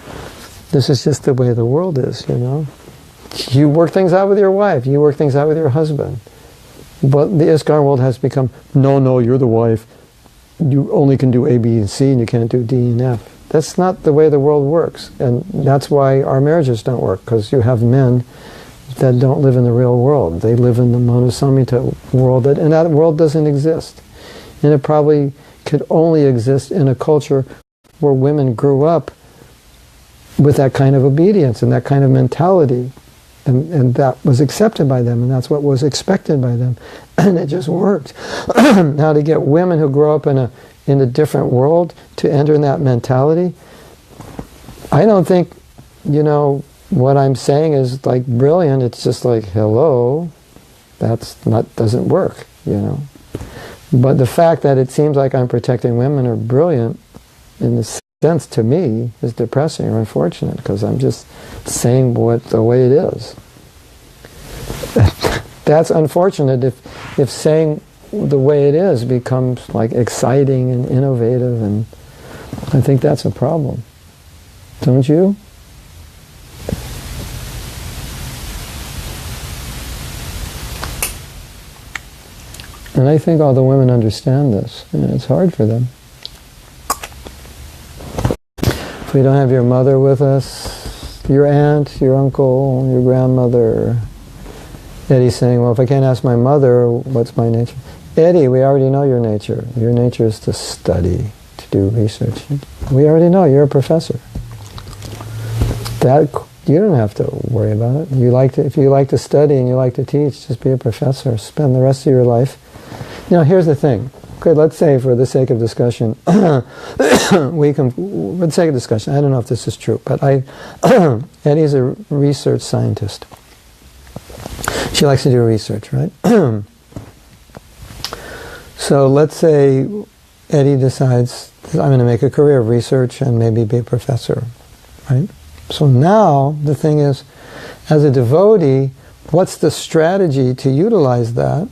This is just the way the world is, you know. You work things out with your wife. You work things out with your husband. But the ISKCON world has become, no, you're the wife. You only can do A, B, and C, and you can't do D and F. That's not the way the world works. And that's why our marriages don't work, because you have men that don't live in the real world. They live in the Manosamhita world, and that world doesn't exist. And it probably could only exist in a culture where women grew up with that kind of obedience and that kind of mentality. And that was accepted by them, and that's what was expected by them. And it just worked. Now to get women who grow up in a different world to enter in that mentality, I don't think, what I'm saying is like brilliant. It's just like, hello, doesn't work, But the fact that it seems like I'm protecting women are brilliant in the sense to me is depressing or unfortunate, because I'm just saying the way it is. That's unfortunate if saying the way it is becomes like exciting and innovative, and I think that's a problem. Don't you? And I think all the women understand this, and it's hard for them. If we don't have your mother with us, your aunt, your uncle, your grandmother. Eddie's saying, well, if I can't ask my mother, what's my nature? Eddie, we already know your nature. Your nature is to study, to do research. We already know you're a professor. That you don't have to worry about it. If you like to study and you like to teach, just be a professor. Spend the rest of your life. Here's the thing. Okay, let's say for the sake of discussion, for the sake of discussion, I don't know if this is true, but Eddie's a research scientist. She likes to do research, right? So let's say Eddie decides, I'm going to make a career of research and maybe be a professor, right? So now the thing is, as a devotee, what's the strategy to utilize that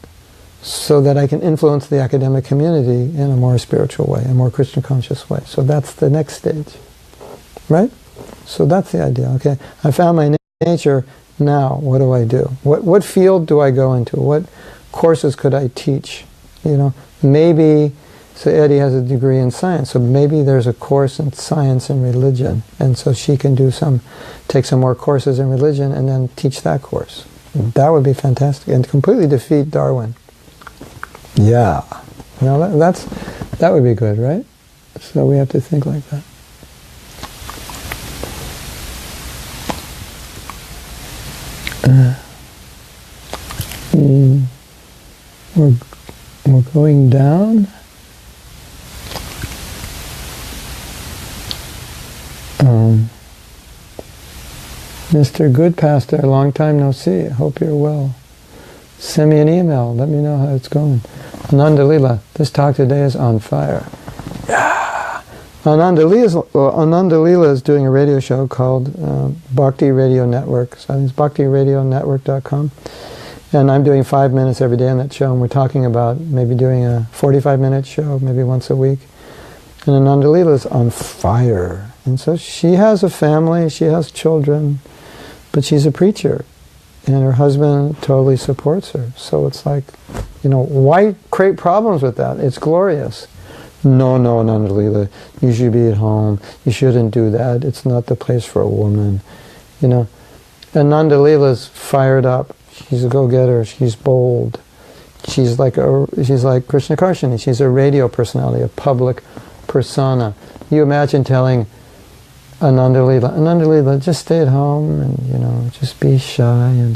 so that I can influence the academic community in a more spiritual way, a more Krishna conscious way? So that's the next stage, right? So that's the idea. Okay, I found my nature. Now, what do I do? What field do I go into? What courses could I teach? Maybe, so Eddie has a degree in science, so maybe there's a course in science and religion, and so she can take some more courses in religion and then teach that course. That would be fantastic, and completely defeat Darwin. Yeah. That would be good, right? So we have to think like that. We're going down. Mr. Good Pastor, long time no see. Hope you're well. Send me an email. Let me know how it's going. Ananda Leela, this talk today is on fire. Yeah. Ananda Leela is doing a radio show called Bhakti Radio Network. So it's bhaktiradionetwork.com. And I'm doing 5 minutes every day on that show, and we're talking about maybe doing a 45-minute show, maybe once a week. And Ananda Leela is on fire. And so she has a family, she has children, but she's a preacher. And her husband totally supports her. So it's like, why create problems with that? It's glorious. No, Ananda Leela, you should be at home. You shouldn't do that. It's not the place for a woman. Ananda Leela's fired up. She's a go-getter. She's bold. She's like Krishna Karshini. She's a radio personality, a public persona. You imagine telling Ananda Leela, just stay at home and just be shy, and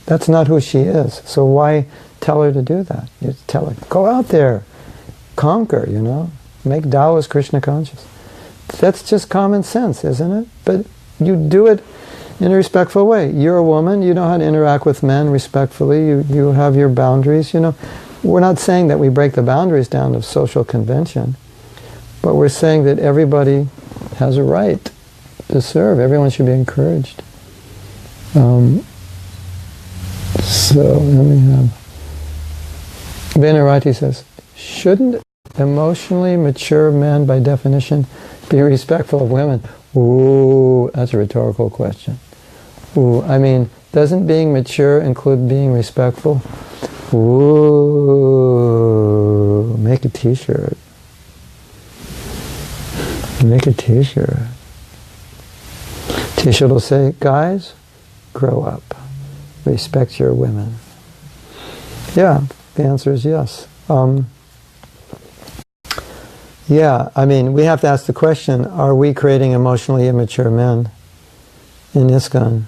that's not who she is. So why tell her to do that? You tell her, go out there, conquer, make Taoist Krishna conscious. That's just common sense, isn't it? But you do it in a respectful way. You're a woman, you know how to interact with men respectfully, you have your boundaries, We're not saying that we break the boundaries down of social convention, but we're saying that everybody has a right to serve. Everyone should be encouraged. So let me have... Venarati says, shouldn't emotionally mature men by definition be respectful of women? Ooh, that's a rhetorical question. Ooh, doesn't being mature include being respectful? Ooh, make a t-shirt. Make a t-shirt. T-shirt will say, guys, grow up. Respect your women. Yeah, the answer is yes. We have to ask the question, are we creating emotionally immature men in ISKCON?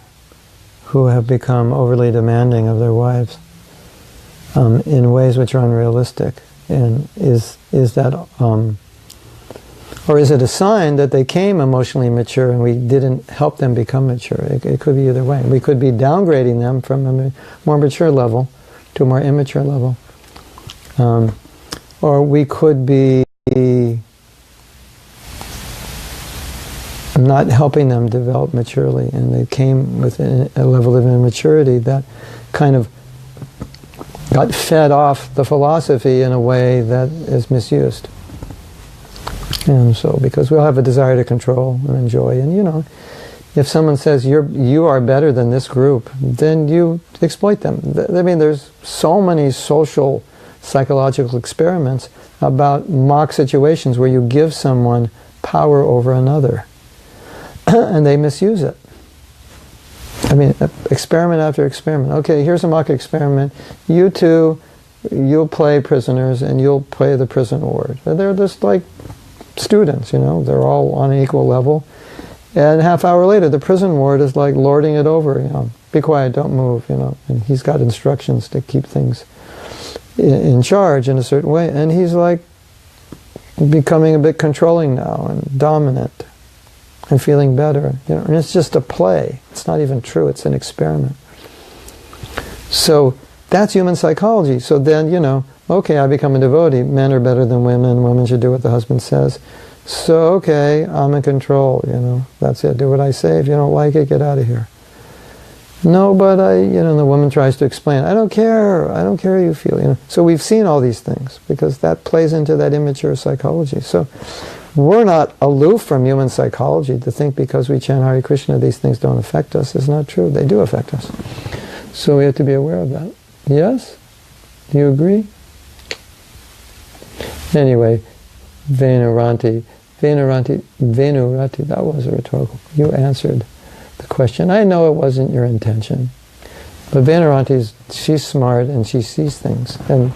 who have become overly demanding of their wives in ways which are unrealistic. And is that, or is it a sign that they came emotionally mature and we didn't help them become mature? It could be either way. We could be downgrading them from a more mature level to a more immature level. Or we could be not helping them develop maturely, and they came with a level of immaturity that kind of got fed off the philosophy in a way that is misused. And so, because we'll have a desire to control and enjoy, and if someone says you are better than this group, then you exploit them. I mean, there's so many social psychological experiments about mock situations where you give someone power over another and they misuse it. I mean, experiment after experiment. Okay, here's a mock experiment. You two, you'll play prisoners and you'll play the prison ward. They're just like students, they're all on an equal level. And a half hour later, the prison ward is like lording it over, be quiet, don't move, and he's got instructions to keep things in charge in a certain way. And he's like becoming a bit controlling now and dominant and feeling better, and it's just a play. It's not even true, it's an experiment. So that's human psychology. So then, okay, I become a devotee. Men are better than women. Women should do what the husband says. So, okay, I'm in control, That's it. Do what I say. If you don't like it, get out of here. No, but the woman tries to explain. I don't care. I don't care how you feel, So we've seen all these things because that plays into that immature psychology. So we're not aloof from human psychology. To think because we chant Hare Krishna, these things don't affect us is not true. They do affect us. So we have to be aware of that. Yes? Do you agree? Anyway, Venuranti, that was a rhetorical. You answered the question. I know it wasn't your intention. But Venuranti, she's smart and she sees things. And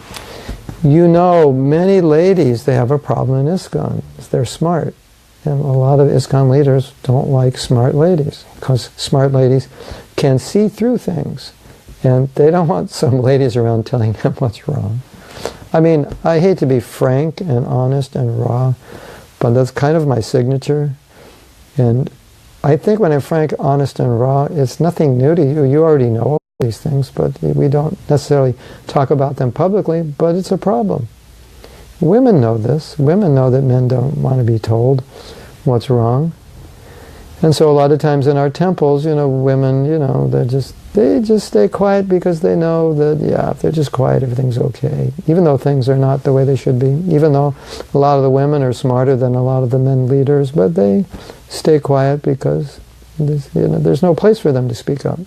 many ladies, they have a problem in ISKCON. They're smart. And a lot of ISKCON leaders don't like smart ladies, because smart ladies can see through things. And they don't want some ladies around telling them what's wrong. I mean, I hate to be frank and honest and raw, but that's kind of my signature. And I think when I'm frank, honest, and raw, it's nothing new to you. You already know all these things, but we don't necessarily talk about them publicly, but it's a problem. Women know this. Women know that men don't want to be told what's wrong. And so a lot of times in our temples, women, they just stay quiet because they know that, if they're just quiet, everything's okay. Even though things are not the way they should be. Even though a lot of the women are smarter than a lot of the men leaders, but they stay quiet because there's no place for them to speak up.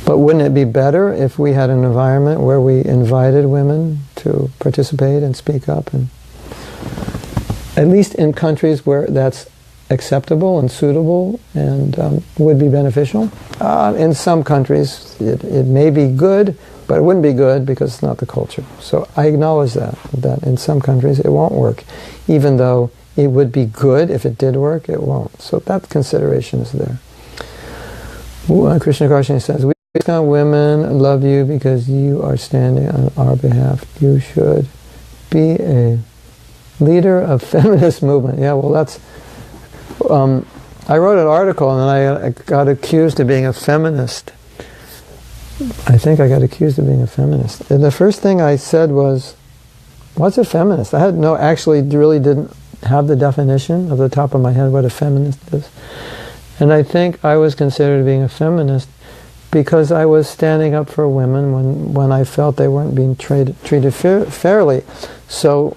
But wouldn't it be better if we had an environment where we invited women to participate and speak up, and at least in countries where that's acceptable and suitable and would be beneficial? In some countries it may be good, but it wouldn't be good because it's not the culture. So I acknowledge that in some countries it won't work. Even though it would be good if it did work, it won't. So that consideration is there. Krishna Karshani says, "We women love you because you are standing on our behalf. You should be a leader of feminist movement." Yeah, well, that's... I wrote an article and then I got accused of being a feminist. I think I got accused of being a feminist. And the first thing I said was, what's a feminist? I actually really didn't have the definition of the top of my head what a feminist is. And I think I was considered being a feminist because I was standing up for women when I felt they weren't being treated fairly. So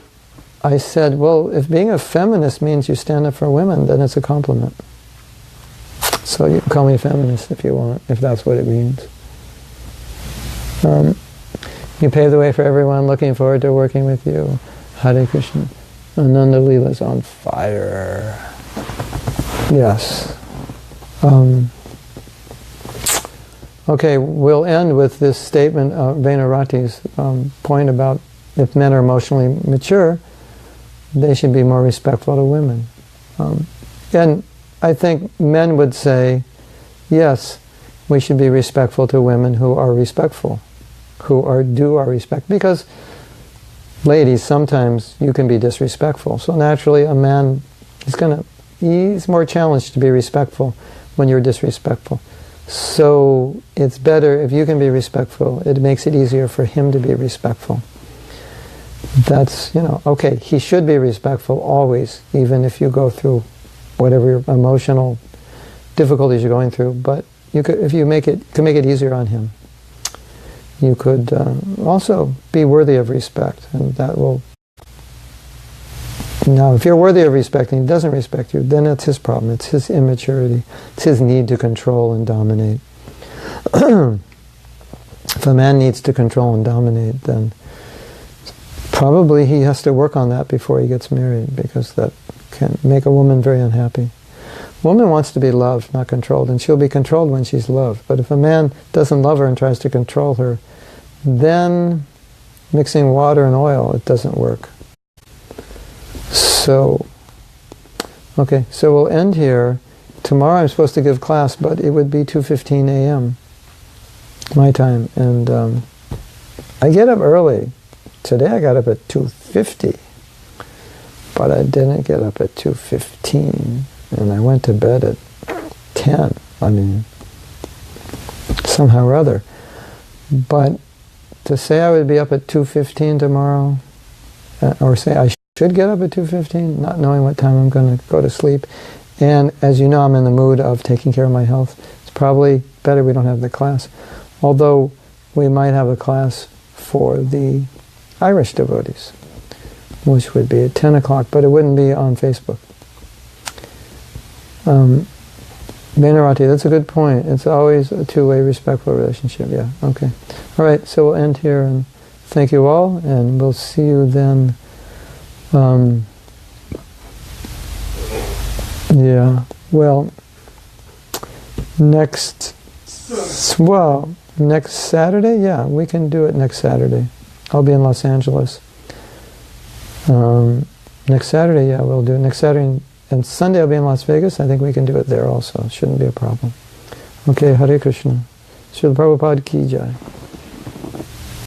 I said, well, if being a feminist means you stand up for women, then it's a compliment. So you can call me a feminist if you want, if that's what it means. You pave the way for everyone. Looking forward to working with you. Hare Krishna. Ananda Leela's on fire. Yes. Okay, we'll end with this statement of Venerati's point about if men are emotionally mature, they should be more respectful to women. And I think men would say yes, we should be respectful to women who are respectful, who are due our respect. Because, ladies, sometimes you can be disrespectful. So naturally, a man he's more challenged to be respectful when you're disrespectful. So it's better if you can be respectful. It makes it easier for him to be respectful. That's, okay, he should be respectful always, even if you go through whatever emotional difficulties you're going through. But you could, if you can make it easier on him, you could also be worthy of respect, and that will. Now, if you're worthy of respect and he doesn't respect you, then it's his problem. It's his immaturity. It's his need to control and dominate. If a man needs to control and dominate, then probably he has to work on that before he gets married, because that can make a woman very unhappy. A woman wants to be loved, not controlled, and she'll be controlled when she's loved. But if a man doesn't love her and tries to control her, then mixing water and oil, it doesn't work. So, okay, so we'll end here. Tomorrow I'm supposed to give class, but it would be 2:15 a.m. my time, and I get up early. Today I got up at 2:50, but I didn't get up at 2:15, and I went to bed at 10. I mean, somehow or other. But to say I would be up at 2:15 tomorrow, or say I should get up at 2:15, not knowing what time I'm going to go to sleep, and as you know, I'm in the mood of taking care of my health, it's probably better we don't have the class. Although we might have a class for the Irish devotees, which would be at 10 o'clock, but it wouldn't be on Facebook. Benarati, that's a good point. It's always a two-way respectful relationship. Yeah, okay. All right, so we'll end here, and thank you all, and we'll see you then. Next Saturday? Yeah, we can do it next Saturday. I'll be in Los Angeles. Next Saturday, yeah, we'll do it. Next Saturday and Sunday I'll be in Las Vegas. I think we can do it there also. Shouldn't be a problem. Okay, Hare Krishna. Srila Prabhupada Ki Jai.